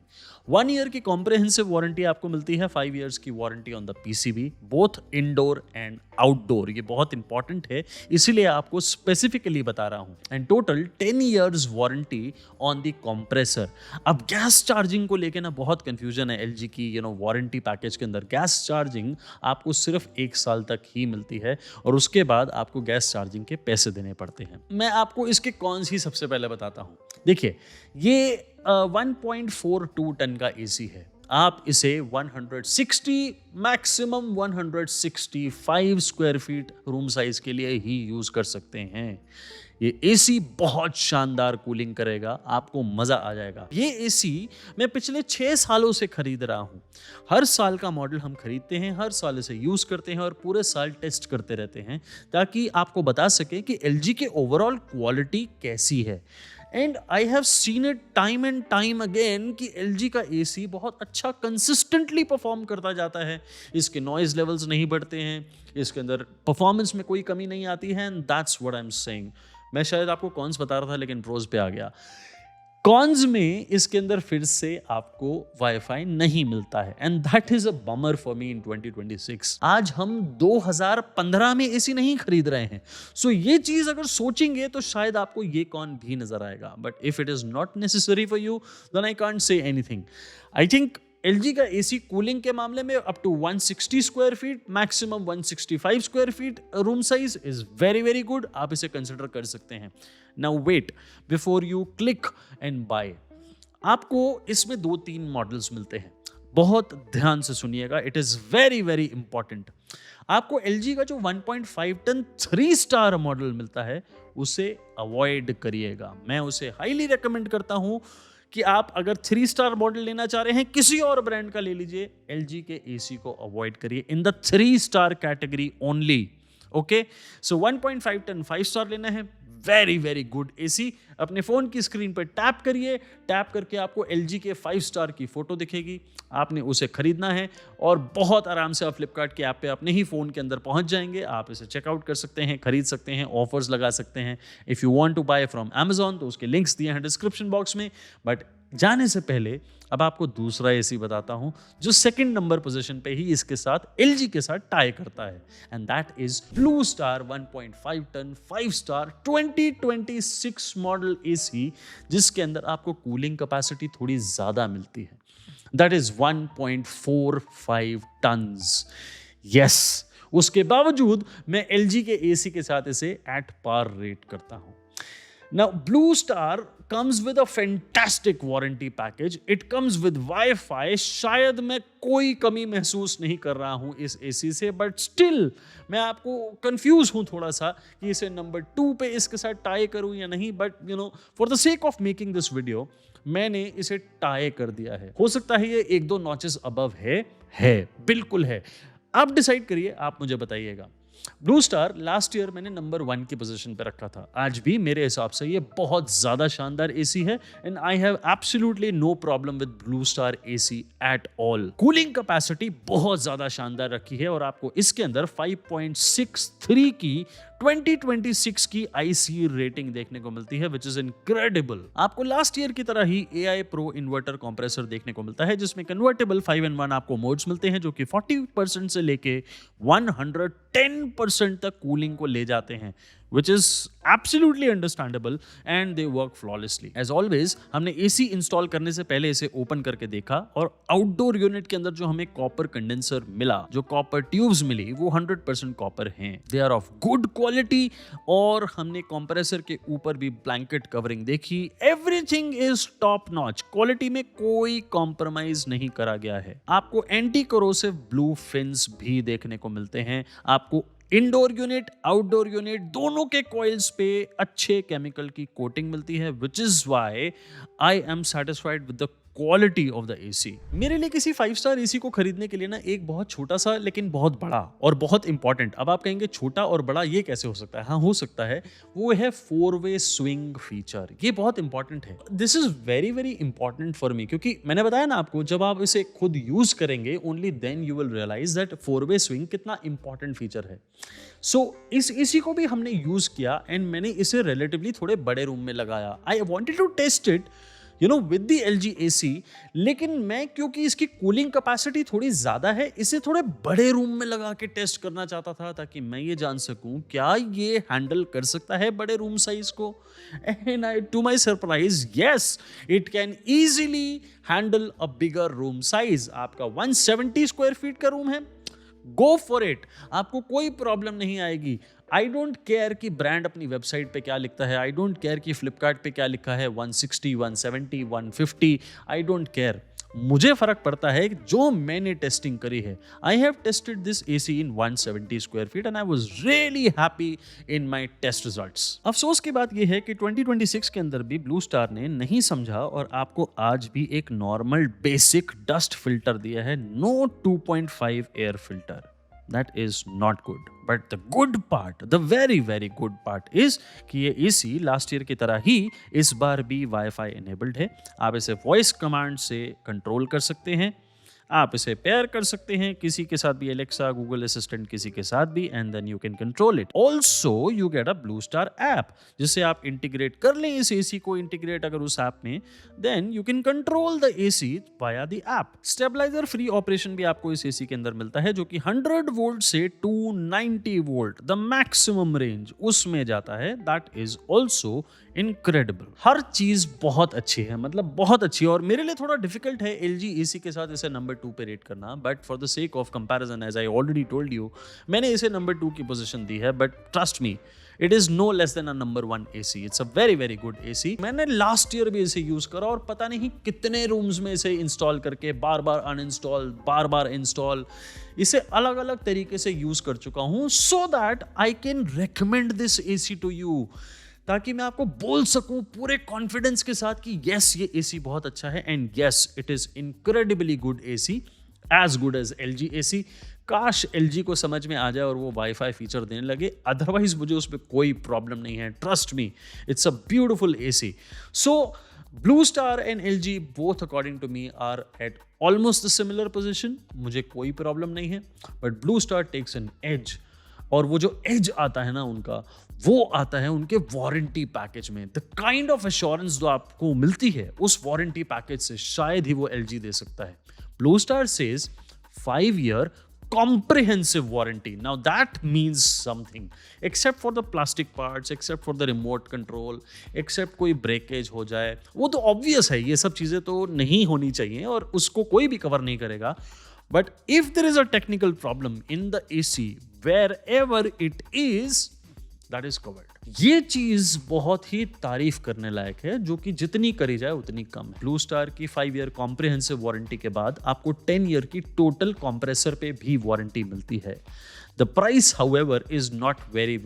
1 ईयर की कॉम्प्रिहेंसिव वारंटी आपको मिलती है, 5 इयर्स की warranty on the PCB, both indoor and outdoor. ये बहुत इंपॉर्टेंट है, इसीलिए आपको स्पेसिफिकली बता रहा हूं। And total 10 years warranty on the compressor. अब गैस चार्जिंग को लेके ना बहुत कंफ्यूजन है LG की वारंटी पैकेज के अंदर। गैस चार्जिंग आपको सिर्फ 1 साल तक ही मिलती है और उसके बाद आपको गैस चार्जिंग के पैसे देने पड़ते हैं। मैं आपको इसके कॉन्स ही सबसे पहले बताता हूं। देखिए, ये 1.42 टन का एसी है। आप इसे 160 maximum 165 square feet room size के लिए ही यूज कर सकते हैं। ये एसी बहुत शानदार कूलिंग करेगा, आपको मजा आ जाएगा। ये एसी मैं पिछले 6 सालों से खरीद रहा हूं। हर साल का मॉडल हम खरीदते हैं, हर साल इसे यूज करते हैं और पूरे साल टेस्ट करते रहते हैं, ताकि आपको बता सके कि LG के ओवरऑल क्वालिटी कैसी है। And I have seen it time and time again कि LG का एसी बहुत अच्छा कंसिस्टेंटली परफॉर्म करता जाता है। इसके नॉइज लेवल्स नहीं बढ़ते हैं, इसके अंदर परफॉर्मेंस में कोई कमी नहीं आती है। And that's what I am saying. मैं शायद आपको कॉन्स बता रहा था लेकिन प्रोज पे आ गया। कॉन्स में इसके अंदर फिर से आपको वाईफाई नहीं मिलता है, and that is a bummer for me in 2026। आज हम 2015 में एसी नहीं खरीद रहे हैं। सो ये चीज अगर सोचेंगे तो शायद आपको ये कॉन भी नजर आएगा। But if it is not necessary for you then I can't say anything. I think LG का एसी कूलिंग के मामले में up to 160 square feet, maximum 165 square feet room size is very very good. आप इसे consider कर सकते हैं। Now wait before you click and buy. आपको इसमें 2-3 मॉडल्स मिलते हैं, बहुत ध्यान से सुनिएगा, it is very very important. आपको LG का जो 1.5 टन 3 स्टार मॉडल मिलता है उसे अवॉइड करिएगा। मैं उसे हाईली रेकमेंड करता हूं कि आप अगर 3 स्टार मॉडल लेना चाह रहे हैं, किसी और ब्रांड का ले लीजिए, LG के एसी को अवॉइड करिए in the 3 star category only. Okay, so 1.5 ton 5 star लेना है, वेरी वेरी गुड एसी। अपने फोन की स्क्रीन पर टैप करिए, टैप करके आपको LG के 5 स्टार की फोटो दिखेगी। आपने उसे खरीदना है और बहुत आराम से आप फ्लिपकार्ट के ऐप पे अपने ही फोन के अंदर पहुंच जाएंगे। आप इसे चेकआउट कर सकते हैं, खरीद सकते हैं, ऑफर्स लगा सकते हैं। If you want to buy from Amazon तो उसके लिंक्स दिए हैं डिस्क्रिप्शन बॉक्स में। बट जाने से पहले अब आपको दूसरा एसी बताता हूं जो 2nd नंबर पोजीशन पे ही इसके साथ LG के साथ टाई करता है, and that is Blue Star 1.5 ton 5 star 2026 model AC, जिसके अंदर आपको कूलिंग कैपेसिटी थोड़ी ज्यादा मिलती है। That is 1.45 turns. यस, उसके बावजूद मैं LG के एसी के साथ इसे एट पार रेट करता हूं। Now, Blue Star comes with a fantastic warranty package. It comes with Wi-Fi. शायद मैं कोई कमी महसूस नहीं कर रहा हूँ इस एसी से, बट स्टिल मैं आपको कंफ्यूज हूँ थोड़ा सा कि इसे नंबर 2 पे इसके साथ टाई करूँ या नहीं। But for the sake of making this video मैंने इसे टाई कर दिया है। हो सकता है ये 1-2 नॉचेस अबव है, बिल्कुल है। आप डिसाइड करिए, आप मुझे बताइएगा। ब्लू स्टार लास्ट ईयर मैंने नंबर 1 की पोजीशन पे रखा था। आज भी मेरे हिसाब से ये बहुत ज्यादा शानदार एसी है and I have absolutely no problem with Blue Star AC at all. Cooling capacity बहुत ज्यादा शानदार रखी है और आपको इसके अंदर 5.63 की 2026 की आईसी रेटिंग देखने को मिलती है विच इज इनक्रेडिबल। आपको लास्ट ईयर की तरह ही AI Pro इन्वर्टर कंप्रेसर देखने को मिलता है जिसमें कन्वर्टेबल 5-in-1 आपको मोड्स मिलते हैं जो कि 40% से लेके 110% तक कूलिंग को ले जाते हैं which is absolutely understandable and they work flawlessly. As always, हमने AC इंस्टॉल करने से पहले इसे ओपन करके देखा और आउटडोर यूनिट के अंदर जो हमें कॉपर कंडेंसर मिला, जो कॉपर ट्यूब्स मिली, वो 100% कॉपर हैं। They are of good quality और हमने कंप्रेसर के ऊपर भी ब्लैंकेट कवरिंग देखी। Everything is top notch. Quality में कोई कॉम्प्रोमाइज नहीं करा गया है। आपको एंटी कोरोसिव ब्लू फिन्स भी देखने को मिलते हैं। आपको इंडोर यूनिट, आउटडोर यूनिट दोनों के कॉइल्स पे अच्छे केमिकल की कोटिंग मिलती है which is why I am satisfied with the quality of the AC. मेरे लिए किसी 5-स्टार एसी को खरीदने के लिए ना एक बहुत छोटा सा लेकिन बहुत बड़ा और बहुत इंपॉर्टेंट, अब आप कहेंगे छोटा और बड़ा ये कैसे हो सकता है? हाँ, हो सकता है। वो है 4-वे स्विंग फीचर। ये बहुत इंपॉर्टेंट है। This is very very important for me क्योंकि मैंने बताया ना आपको, जब आप इसे खुद यूज करेंगे only then you will realise that 4-वे स्विंग कितना इंपॉर्टेंट फीचर है। सो इस एसी को भी हमने यूज किया एंड मैंने इसे रिलेटिवली थोड़े बड़े रूम में लगाया। I wanted to test it with the LG AC, लेकिन मैं क्योंकि इसकी कूलिंग कैपेसिटी थोड़ी ज्यादा है इसे थोड़े बड़े रूम में लगा के टेस्ट करना चाहता था ताकि मैं ये जान सकूं क्या ये हैंडल कर सकता है बड़े रूम साइज को। And to my surprise, yes, it can easily handle a bigger room size. आपका 170 स्क्वायर फीट का रूम है, गो फॉर इट, आपको कोई प्रॉब्लम नहीं आएगी। आई डोंट केयर कि ब्रांड अपनी वेबसाइट पे क्या लिखता है, आई डोंट केयर कि फ्लिपकार्ट पे क्या लिखा है 160, 170, 150, आई डोंट केयर। मुझे फर्क पड़ता है जो मैंने टेस्टिंग करी है। I have tested this AC in 170 square feet and I was really happy in my test results. अफसोस की बात यह है कि 2026 के अंदर भी ब्लू स्टार ने नहीं समझा और आपको आज भी एक नॉर्मल बेसिक डस्ट फिल्टर दिया है, no 2.5 air filter. That is not good. But the good part, the very very good part is कि ये AC लास्ट ईयर की तरह ही इस बार भी वाईफाई enabled है। आप इसे वॉइस कमांड से कंट्रोल कर सकते हैं, आप इसे पेयर कर सकते हैं किसी के साथ भी, एलेक्सा, गूगल असिस्टेंट, किसी के साथ भी, and then you can control it. Also you get a Blue Star app जिससे आप इंटीग्रेट कर लें इस एसी को। इंटीग्रेट अगर उस ऐप में, then you can control the AC via the app. Stabiliser free operation भी आपको इस एसी के अंदर मिलता है जो कि 100 वोल्ट से 290 वोल्ट द मैक्सिमम रेंज उसमें जाता है। That is also incredible. हर चीज बहुत अच्छी है, मतलब बहुत अच्छी है। और मेरे लिए थोड़ा डिफिकल्ट है LG AC के साथ इसे नंबर 2 पे रेट करना, but for the sake of comparison, as I already told you, मैंने इसे नंबर 2 की पोजीशन दी है। But trust me, it is no less than a number 1 AC। It's a very very good AC। मैंने last year भी इसे use करा और पता नहीं कितने रूम्स में इसे इंस्टॉल करके बार बार अनइंस्टॉल, बार बार इंस्टॉल, इसे अलग अलग तरीके से यूज कर चुका हूं so that I can recommend this AC to you, ताकि मैं आपको बोल सकूं पूरे कॉन्फिडेंस के साथ कि यस, ये AC बहुत अच्छा है and yes, it is incredibly good AC, as good as LG AC। काश LG को समझ में आ जाए और वो वाईफाई फीचर देने लगे, अदरवाइज मुझे उस पर कोई प्रॉब्लम नहीं है। Trust me, it's a beautiful AC। So Blue Star and LG both according to me are at almost the similar position. मुझे कोई प्रॉब्लम नहीं है, but Blue Star takes an edge, और वो जो एज आता है ना उनका, वो आता है उनके वारंटी पैकेज में। द काइंड ऑफ एश्योरेंस जो आपको मिलती है उस वारंटी पैकेज से शायद ही वो LG दे सकता है। Blue star says 5-year comprehensive warranty. Now that means something. Except for the plastic parts, except for the remote control, except कोई breakage हो जाए, वो तो obvious है, ये सब चीज़ें तो नहीं होनी चाहिए और उसको कोई भी कवर नहीं करेगा। But if there is a technical problem in the AC, wherever it is, that is covered. ये चीज बहुत ही तारीफ करने लायक है, जो कि जितनी करी जाए उतनी कम है। ब्लू स्टार की 5-year कॉम्प्रिहेंसिव वारंटी के बाद आपको 10 year की टोटल कंप्रेसर पे भी वारंटी मिलती है। The price, however, is not very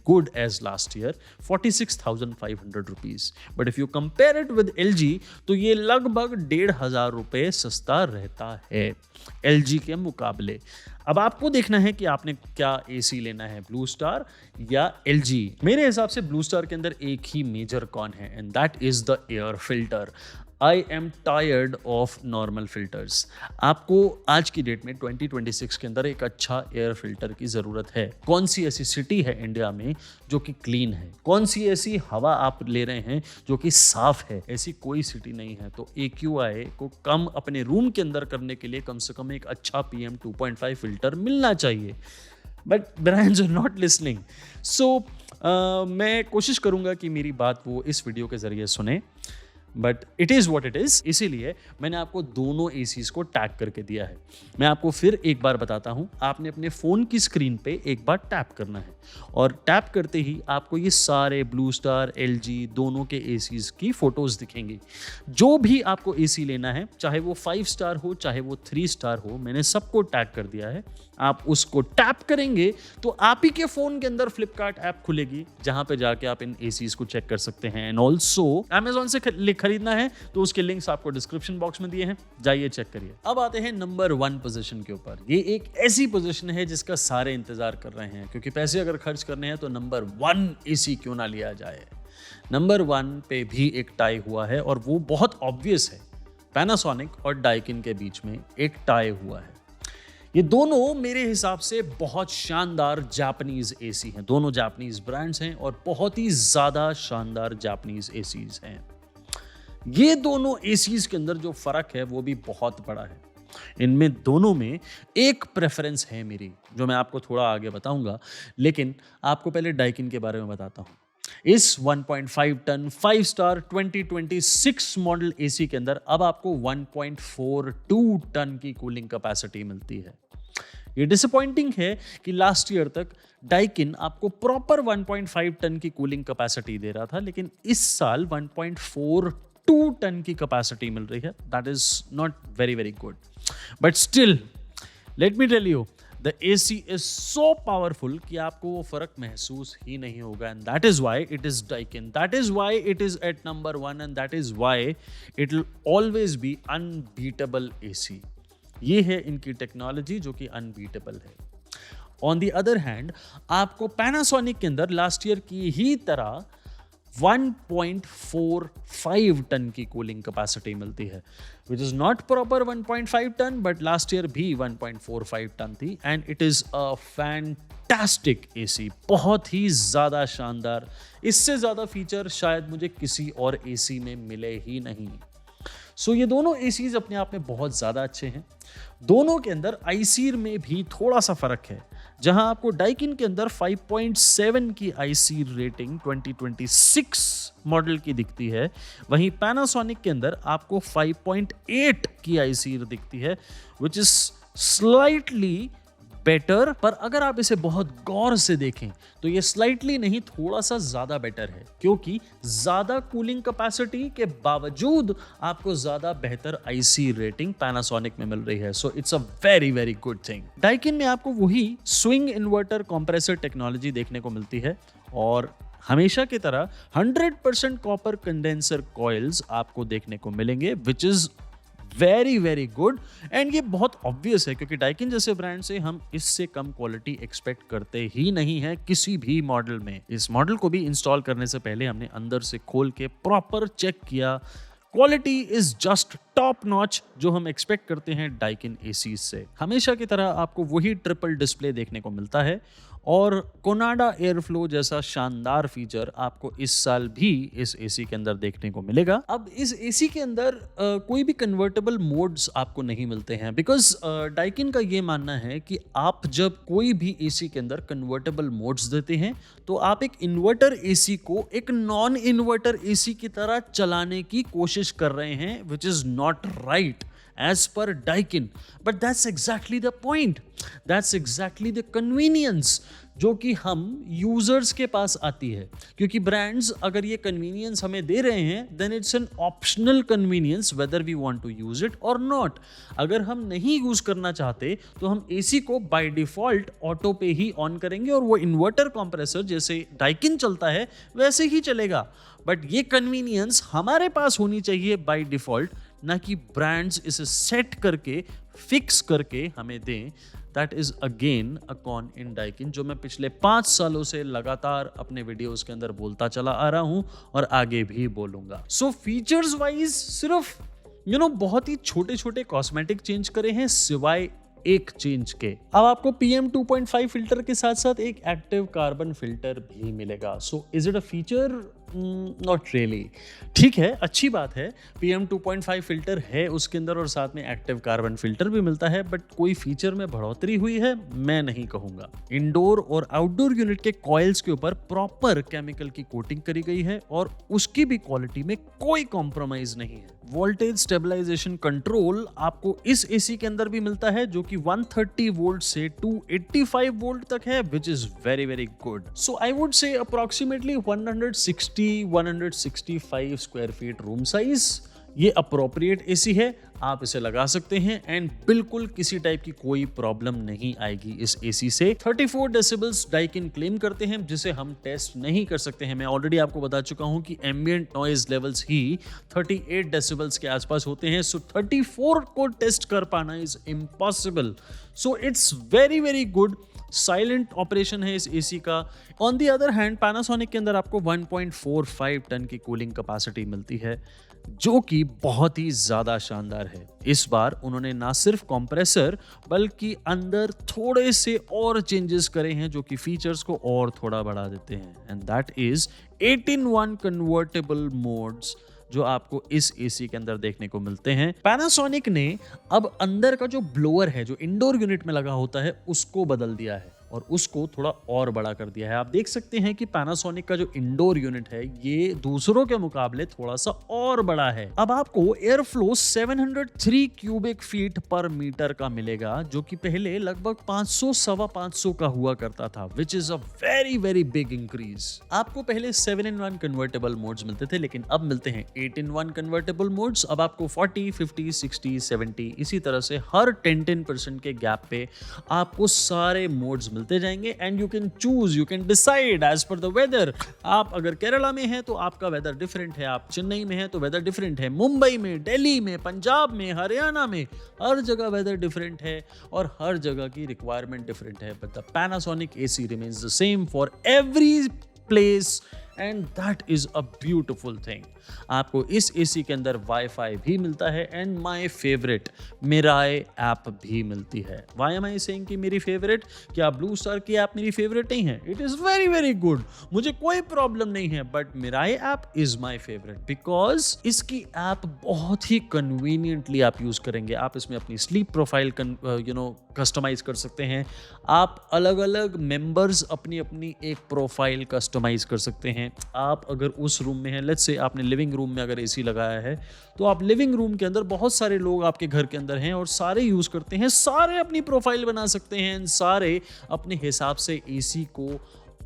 good as last year, 46,500 rupees. But if you compare it with LG, तो ये लगभग 1,500 रुपए सस्ता रहता है LG के मुकाबले। अब आपको देखना है कि आपने क्या AC लेना है, ब्लू स्टार या LG। मेरे हिसाब से ब्लू स्टार के अंदर एक ही मेजर कॉन है, and that is the air filter. I am tired of normal filters. आपको आज की डेट में 2026 के अंदर एक अच्छा एयर फिल्टर की ज़रूरत है। कौन सी ऐसी सिटी है इंडिया में जो कि क्लीन है? कौन सी ऐसी हवा आप ले रहे हैं जो कि साफ है? ऐसी कोई सिटी नहीं है। तो AQI को कम अपने रूम के अंदर करने के लिए कम से कम एक अच्छा PM 2.5 फिल्टर मिलना चाहिए। But brands are not listening. So मैं कोशिश करूँगा कि मेरी बात वो इस वीडियो के ज़रिए सुने, but it is what it is. इसीलिए मैंने आपको दोनों ACs को टैग करके दिया है। मैं आपको फिर एक बार बताता हूँ, आपने अपने फ़ोन की स्क्रीन पे एक बार टैप करना है, और टैप करते ही आपको ये सारे ब्लू स्टार LG दोनों के ACs की फ़ोटोज़ दिखेंगी। जो भी आपको AC लेना है, चाहे वो 5 स्टार हो चाहे वो 3 स्टार हो, मैंने सबको टैग कर दिया है। आप उसको टैप करेंगे तो आप ही के फ़ोन के अंदर फ्लिपकार्ट ऐप खुलेगी, जहाँ पे जाके आप इन ACs को चेक कर सकते हैं। एंड ऑल्सो अमेजॉन से खरीदना है तो उसके लिंक्स आपको डिस्क्रिप्शन बॉक्स में दिए हैं, जाइए चेक करिए। अब आते हैं नंबर 1 पोजीशन के ऊपर। ये एक ऐसी पोजीशन है जिसका सारे इंतजार कर रहे हैं, क्योंकि पैसे अगर खर्च करने हैं तो नंबर 1 AC क्यों ना लिया जाए। नंबर 1 पे भी एक टाई हुआ है, और वो बहुत ऑब्वियस है। पैनासोनिक और डाइकिन के बीच में एक टाई हुआ है। ये दोनों मेरे हिसाब से बहुत शानदार जापानीज AC हैं। दोनों जापानीज ब्रांड्स हैं और बहुत ही ज़्यादा शानदार जापानीज ACs हैं। ये दोनों ACs के अंदर जो फ़र्क है वो भी बहुत बड़ा है। इनमें दोनों में एक प्रेफरेंस है मेरी, जो मैं आपको थोड़ा आगे बताऊंगा, लेकिन आपको पहले डाइकिन के बारे में बताता हूँ। इस 1.5 टन 5 स्टार 2026 मॉडल AC के अंदर अब आपको 1.42 टन की कूलिंग कैपेसिटी मिलती है। ये डिसअपॉइंटिंग है कि लास्ट ईयर तक डाइकिन आपको प्रॉपर 1.5 टन की कूलिंग कैपेसिटी दे रहा था, लेकिन इस साल 1.42 टन की कैपेसिटी मिल रही है। That is not very good, but still let me tell you, the AC is so powerful कि आपको वो फर्क महसूस ही नहीं होगा, and that is why it is Daikin. That is why it is at number 1, and that is why it will always be unbeatable AC. ये है इनकी टेक्नोलॉजी जो कि अनबीटेबल है। ऑन दी अदर हैंड, आपको पैनासोनिक के अंदर last year की ही तरह 1.45 टन की कूलिंग कैपेसिटी मिलती है, which is not proper 1.5 ton, but last year भी 1.45 टन थी, and it is a fantastic AC, बहुत ही ज़्यादा शानदार। इससे ज़्यादा फीचर शायद मुझे किसी और AC में मिले ही नहीं। सो ये दोनों ACs अपने आप में बहुत ज़्यादा अच्छे हैं। दोनों के अंदर IC में भी थोड़ा सा फ़र्क है। जहां आपको डाइकिन के अंदर 5.7 की IC रेटिंग 2026 मॉडल की दिखती है, वहीं पैनासोनिक के अंदर आपको 5.8 की IC दिखती है, विच इज स्लाइटली बेटर। पर अगर आप इसे बहुत गौर से देखें तो ये स्लाइटली नहीं, थोड़ा सा ज़्यादा बेटर है, क्योंकि ज़्यादा कूलिंग कैपेसिटी के बावजूद आपको ज़्यादा बेहतर IC रेटिंग पैनासोनिक में मिल रही है। So it's a very good thing. Daikin में आपको वही स्विंग इन्वर्टर कंप्रेसर टेक्नोलॉजी देखने को मिलती है, और हमेशा की तरह 100% कॉपर कंडेंसर कॉइल्स आपको देखने को मिलेंगे, which is very good. And ये बहुत ऑब्वियस है, क्योंकि डाइकिन जैसे ब्रांड से हम इससे कम क्वालिटी एक्सपेक्ट करते ही नहीं है किसी भी मॉडल में। इस मॉडल को भी इंस्टॉल करने से पहले हमने अंदर से खोल के प्रॉपर चेक किया। Quality is just top notch, जो हम एक्सपेक्ट करते हैं डाइकिन ACs से। हमेशा की तरह आपको वही ट्रिपल डिस्प्ले देखने को मिलता है, और कोनाडा एयरफ्लो जैसा शानदार फीचर आपको इस साल भी इस AC के अंदर देखने को मिलेगा। अब इस AC के अंदर कोई भी कन्वर्टेबल मोड्स आपको नहीं मिलते हैं, बिकॉज डाइकिन का ये मानना है कि आप जब कोई भी AC के अंदर कन्वर्टेबल मोड्स देते हैं तो आप एक इन्वर्टर AC को एक नॉन इन्वर्टर AC की तरह चलाने की कोशिश कर रहे हैं, विच is not right as per Daikin. But that's exactly the point. That's exactly the convenience जो कि हम यूजर्स के पास आती है, क्योंकि ब्रांड्स अगर ये कन्वीनियंस हमें दे रहे हैं then it's an optional convenience whether we want to use it और नॉट। अगर हम नहीं यूज करना चाहते तो हम एसी को बाय डिफॉल्ट ऑटो पे ही ऑन करेंगे और वो इन्वर्टर कंप्रेसर जैसे डाइकिन चलता है वैसे ही चलेगा। बट ये कन्वीनियंस हमारे पास होनी चाहिए बाय डिफॉल्ट, ना कि ब्रांड्स इसे सेट करके फिक्स करके हमें दें। That is again a con in Daikin, जो मैं पिछले 5 सालों से लगातार अपने वीडियोस के अंदर बोलता चला आ रहा हूं और आगे भी बोलूंगा। सो फीचर्स वाइज सिर्फ बहुत ही छोटे छोटे कॉस्मेटिक चेंज करे हैं सिवाय एक चेंज के। अब आपको PM 2.5 फिल्टर के साथ साथ एक एक्टिव कार्बन फिल्टर भी मिलेगा। So is it a feature? Not really. ठीक है, अच्छी बात है, PM 2.5 फिल्टर है उसके अंदर और साथ में एक्टिव कार्बन फिल्टर भी मिलता है, बट कोई फीचर में बढ़ोतरी हुई है मैं नहीं कहूंगा। इंडोर और आउटडोर यूनिट के कॉइल्स के ऊपर प्रॉपर केमिकल की कोटिंग करी गई है और उसकी भी क्वालिटी में कोई कॉम्प्रोमाइज नहीं है। वोल्टेज स्टेबलाइजेशन कंट्रोल आपको इस एसी के अंदर भी मिलता है जो कि 130 वोल्ट से 285 वोल्ट तक है, which is very very good. So I would say approximately 165 square feet room size ये अप्रोप्रिएट एसी है, आप इसे लगा सकते हैं एंड बिल्कुल किसी टाइप की कोई प्रॉब्लम नहीं आएगी इस एसी से। 34 डेसिबल्स डाइकिन क्लेम करते हैं जिसे हम टेस्ट नहीं कर सकते हैं। मैं ऑलरेडी आपको बता चुका हूं कि एम्बिएंट नॉइज लेवल्स ही 38 डेसिबल्स के आसपास होते हैं, सो 34 को टेस्ट कर पाना is impossible. So it's very very good. Silent operation है इस एसी का। On the other hand Panasonic के अंदर आपको 1.45 टन की कूलिंग कैपेसिटी मिलती है जो कि बहुत ही ज्यादा शानदार है। इस बार उन्होंने ना सिर्फ कंप्रेसर बल्कि अंदर थोड़े से और चेंजेस करे हैं जो कि फीचर्स को और थोड़ा बढ़ा देते हैं, and that is 8-in-1 convertible modes जो आपको इस एसी के अंदर देखने को मिलते हैं। पैनासोनिक ने अब अंदर का जो ब्लोअर है जो इंडोर यूनिट में लगा होता है उसको बदल दिया है और उसको थोड़ा और बड़ा कर दिया है। आप देख सकते हैं कि पैनासोनिक का जो इंडोर यूनिट है ये दूसरों के मुकाबले थोड़ा सा और बड़ा है। अब आपको एयर फ्लो 703 क्यूबिक फीट पर मीटर का मिलेगा जो कि पहले लगभग 500-550 का हुआ करता था, which is a very very big increase. आपको पहले 7-in-1 कन्वर्टेबल मोड्स मिलते थे लेकिन अब मिलते हैं 8-in-1 कन्वर्टेबल मोड्स। अब आपको 40, 50, 60, 70 इसी तरह से हर 10% के गैप पे आपको सारे मोड्स मिलते जाएंगे and you can choose, you can decide as per the weather. आप अगर केरला में हैं तो आपका वेदर डिफरेंट है, आप चेन्नई में हैं तो वेदर डिफरेंट है, मुंबई में, दिल्ली में, पंजाब में, हरियाणा में, हर जगह वेदर डिफरेंट है और हर जगह की रिक्वायरमेंट डिफरेंट है, but the Panasonic AC remains the same for every place and that is a beautiful thing. आपको इस एसी के अंदर वाईफाई भी मिलता है and my favourite Mirai app भी मिलती है। व्हाई एम आई सेइंग कि मेरी फेवरेट? क्या ब्लू स्टार की ऐप मेरी फेवरेट नहीं है? It is very very good, मुझे कोई प्रॉब्लम नहीं है, but Mirai app is my favourite because इसकी ऐप बहुत ही कन्वीनियंटली आप यूज करेंगे। आप इसमें अपनी स्लीप प्रोफाइल कस्टमाइज कर सकते हैं, आप अलग अलग मेंबर्स अपनी अपनी एक प्रोफाइल कस्टमाइज कर सकते हैं। आप अगर उस रूम में हैं, लेट्स से आपने लिविंग रूम में अगर एसी लगाया है तो आप लिविंग रूम के अंदर बहुत सारे लोग आपके घर के अंदर हैं और सारे यूज करते हैं, सारे अपनी प्रोफाइल बना सकते हैं, सारे अपने हिसाब से एसी को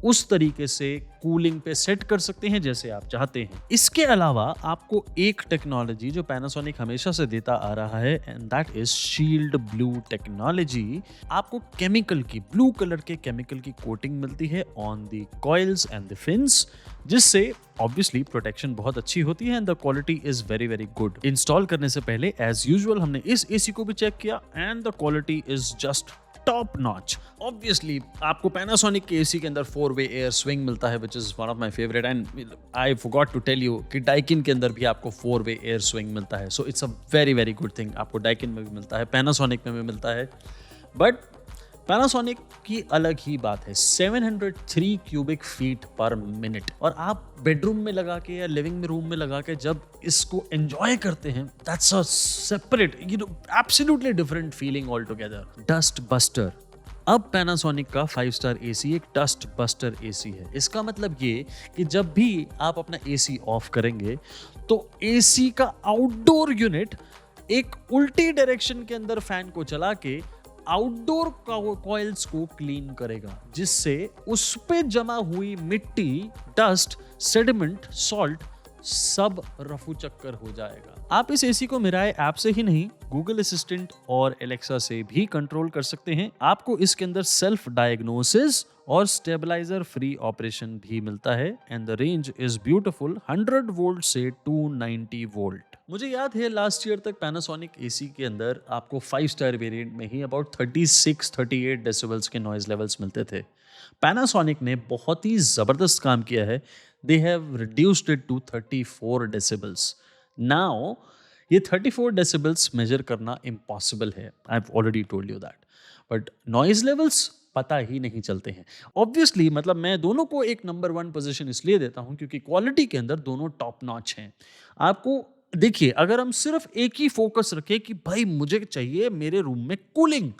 उस तरीके से कूलिंग पे सेट कर सकते हैं जैसे आप चाहते हैं। इसके अलावा आपको एक टेक्नोलॉजी जो पैनासोनिक हमेशा से देता आ रहा है and that is shield blue technology. आपको केमिकल की, ब्लू कलर के केमिकल की कोटिंग मिलती है on the coils and the fins, जिससे ऑब्वियसली प्रोटेक्शन बहुत अच्छी होती है and the quality is very very good. Install करने से पहले एज यूजुअल हमने इस एसी को भी चेक किया and the quality is just top notch. Obviously आपको पैनासोनिक के एसी के अंदर 4-वे एयर स्विंग मिलता है which is one of my favourite and I forgot to tell you कि डाइकिन के अंदर भी आपको 4-वे एयर स्विंग मिलता है, so it's a very very good thing. आपको डाइकिन में भी मिलता है, पैनासोनिक में भी मिलता है, बट पैनासोनिक की अलग ही बात है। 703 क्यूबिक फीट पर मिनट और आप बेडरूम में लगा के या लिविंग रूम में लगा के जब इसको एंजॉय करते हैं, that's a separate absolutely different feeling all together. Dust buster. अब पैनासोनिक का 5-स्टार एसी एक डस्ट बस्टर एसी है। इसका मतलब ये कि जब भी आप अपना एसी ऑफ करेंगे तो एसी का आउटडोर यूनिट एक उल्टी डायरेक्शन के अंदर फैन को चला के आउटडोर कॉइल्स को क्लीन करेगा, जिससे उस पे जमा हुई मिट्टी, डस्ट, सेडिमेंट, सॉल्ट सब रफू चक्कर हो जाएगा। आप इस एसी को मिराई ऐप से ही नहीं, गूगल असिस्टेंट और एलेक्सा से भी कंट्रोल कर सकते हैं। आपको इसके अंदर सेल्फ डायग्नोसिस और स्टेबलाइजर फ्री ऑपरेशन भी मिलता है and the range is beautiful 100 volt से 290 वोल्ट। मुझे याद है लास्ट ईयर तक पैनासोनिक एसी के अंदर आपको 5 स्टार वेरिएंट में ही अबाउट 36-38 डेसिबल्स के नॉइज लेवल्स मिलते थे। पैनासोनिक ने बहुत ही जबरदस्त काम किया है। They have reduced it to 34 decibels. Now, ये 34 decibels measure करना impossible है. I've already told you that. But noise levels पता ही नहीं चलते हैं. Obviously, मतलब मैं दोनों को एक नंबर 1 पोजीशन इसलिए देता हूं क्योंकि क्वालिटी के अंदर दोनों टॉप नॉच हैं. आपको देखिए, अगर हम सिर्फ एक ही फोकस रखें कि भाई मुझे चाहिए मेरे रूम में cooling,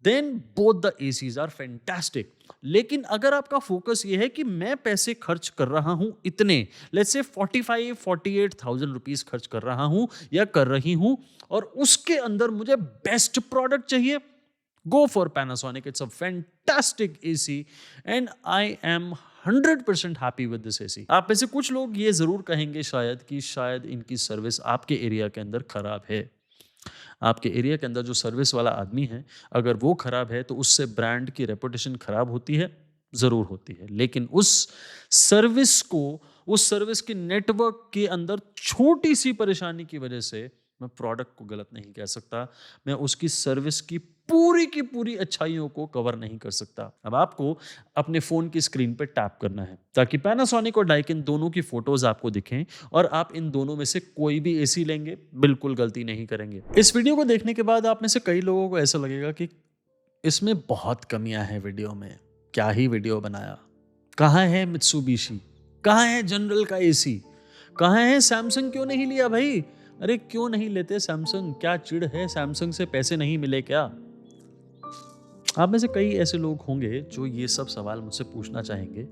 then both the ACs are fantastic. लेकिन अगर आपका फोकस ये है कि मैं पैसे खर्च कर रहा हूं इतने, लेट्स से 45-48,000 रुपीज खर्च कर रहा हूं या कर रही हूं, और उसके अंदर मुझे बेस्ट प्रोडक्ट चाहिए, go for Panasonic. It's a fantastic AC and I am 100% happy with this AC. आप में से कुछ लोग ये जरूर कहेंगे शायद कि शायद इनकी सर्विस आपके एरिया के अंदर खराब है। आपके एरिया के अंदर जो सर्विस वाला आदमी है, अगर वो खराब है तो उससे ब्रांड की रेपुटेशन खराब होती है, ज़रूर होती है। लेकिन उस सर्विस के नेटवर्क के अंदर छोटी सी परेशानी की वजह से मैं प्रोडक्ट को गलत नहीं कह सकता, मैं उसकी सर्विस की पूरी अच्छाइयों को कवर नहीं कर सकता। अब आपको अपने फोन की स्क्रीन पर टैप करना है ताकि पैनासोनिक और डाइकिन दोनों की फोटोज आपको दिखें और आप इन दोनों में से कोई भी एसी लेंगे, बिल्कुल गलती नहीं करेंगे। इस वीडियो को देखने के बाद आप में से कई लोगों को ऐसा लगेगा कि इसमें बहुत कमियां हैं वीडियो में, क्या ही वीडियो बनाया, कहाँ है मित्सुबिशी, कहाँ है जनरल का एसी, कहाँ है सैमसंग, क्यों नहीं लिया भाई? अरे क्यों नहीं लेते सैमसंग? क्या चिढ़ है, सैमसंग से पैसे नहीं मिले क्या? आप में से कई ऐसे लोग होंगे जो ये सब सवाल मुझसे पूछना चाहेंगे,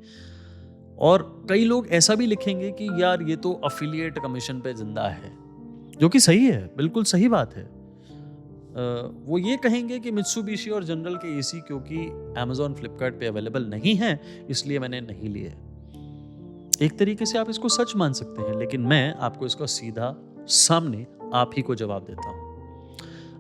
और कई लोग ऐसा भी लिखेंगे कि यार ये तो अफिलिएट कमीशन पे जिंदा है, जो कि सही है, बिल्कुल सही बात है। वो ये कहेंगे कि मित्सुबिशी और जनरल के एसी क्योंकि अमेजॉन फ्लिपकार्ट पे अवेलेबल नहीं है इसलिए मैंने नहीं लिए। एक तरीके से आप इसको सच मान सकते हैं, लेकिन मैं आपको इसका सीधा सामने आप ही को जवाब देता हूं।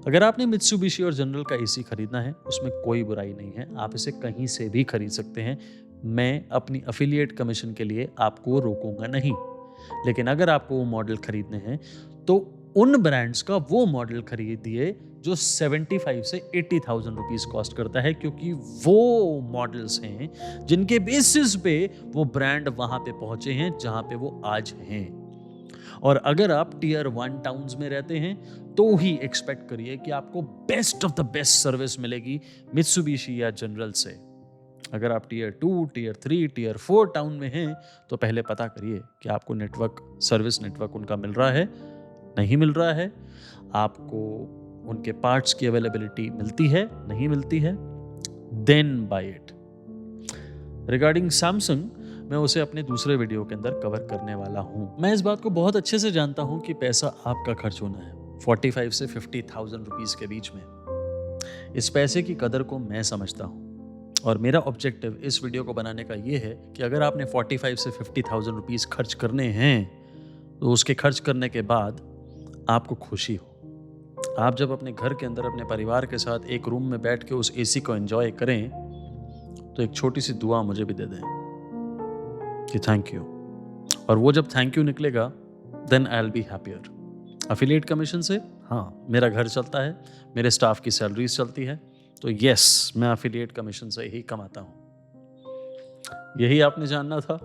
अगर आपने मित्सुबिशी और जनरल का एसी खरीदना है, उसमें कोई बुराई नहीं है, आप इसे कहीं से भी खरीद सकते हैं। मैं अपनी अफिलिएट कमीशन के लिए आपको रोकूंगा नहीं। लेकिन अगर आपको वो मॉडल खरीदने हैं तो उन ब्रांड्स का वो मॉडल खरीदिए जो 75 से 80,000 रुपीज कॉस्ट करता है, क्योंकि वो मॉडल्स हैं जिनके बेसिस पे वो ब्रांड वहां पे पहुंचे हैं जहां पे वो आज हैं। और अगर आप टियर 1 टाउन्स में रहते हैं तो ही एक्सपेक्ट करिए कि आपको best of the best service मिलेगी मित्सुबिशी या जनरल से। अगर आप टियर 2, टियर 3, टियर 4 टाउन में हैं तो पहले पता करिए कि आपको सर्विस नेटवर्क उनका मिल रहा है, नहीं मिल रहा है, आपको उनके पार्ट्स की अवेलेबिलिटी मिलती है, नहीं मिलती है, then buy it. Regarding Samsung, मैं उसे अपने दूसरे वीडियो के अंदर कवर करने वाला हूं। मैं इस बात को बहुत अच्छे से जानता हूं कि पैसा आपका खर्च होना है 45 से 50,000 रुपीज के बीच में। इस पैसे की कदर को मैं समझता हूं और मेरा ऑब्जेक्टिव इस वीडियो को बनाने का ये है कि अगर आपने 45 से 50,000 रुपीज खर्च करने हैं तो उसके खर्च करने के बाद आपको खुशी हो। आप जब अपने घर के अंदर अपने परिवार के साथ एक रूम में बैठ के उस एसी को एंजॉय करें तो एक छोटी सी दुआ मुझे भी दे दें कि थैंक यू। और वो जब थैंक यू निकलेगा then I will be happier. Affiliate commission से हाँ मेरा घर चलता है, मेरे स्टाफ की सैलरीज चलती है, तो यस मैं अफिलिएट कमीशन से ही कमाता हूँ। यही आपने जानना था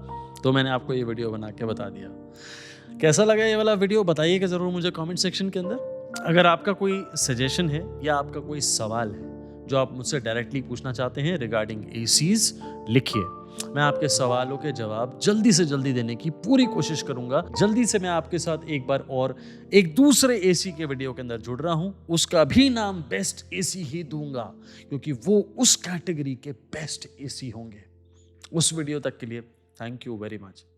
तो मैंने आपको ये वीडियो बना के बता दिया। कैसा लगा ये वाला वीडियो बताइएगा ज़रूर मुझे कमेंट सेक्शन के अंदर। अगर आपका कोई सजेशन है या आपका कोई सवाल है जो आप मुझसे डायरेक्टली पूछना चाहते हैं रिगार्डिंग एसीज, लिखिए। मैं आपके सवालों के जवाब जल्दी से जल्दी देने की पूरी कोशिश करूंगा। जल्दी से मैं आपके साथ एक बार और एक दूसरे एसी के वीडियो के अंदर जुड़ रहा हूं, उसका भी नाम बेस्ट एसी ही दूंगा क्योंकि वो उस कैटेगरी के बेस्ट एसी होंगे। उस वीडियो तक के लिए थैंक यू वेरी मच।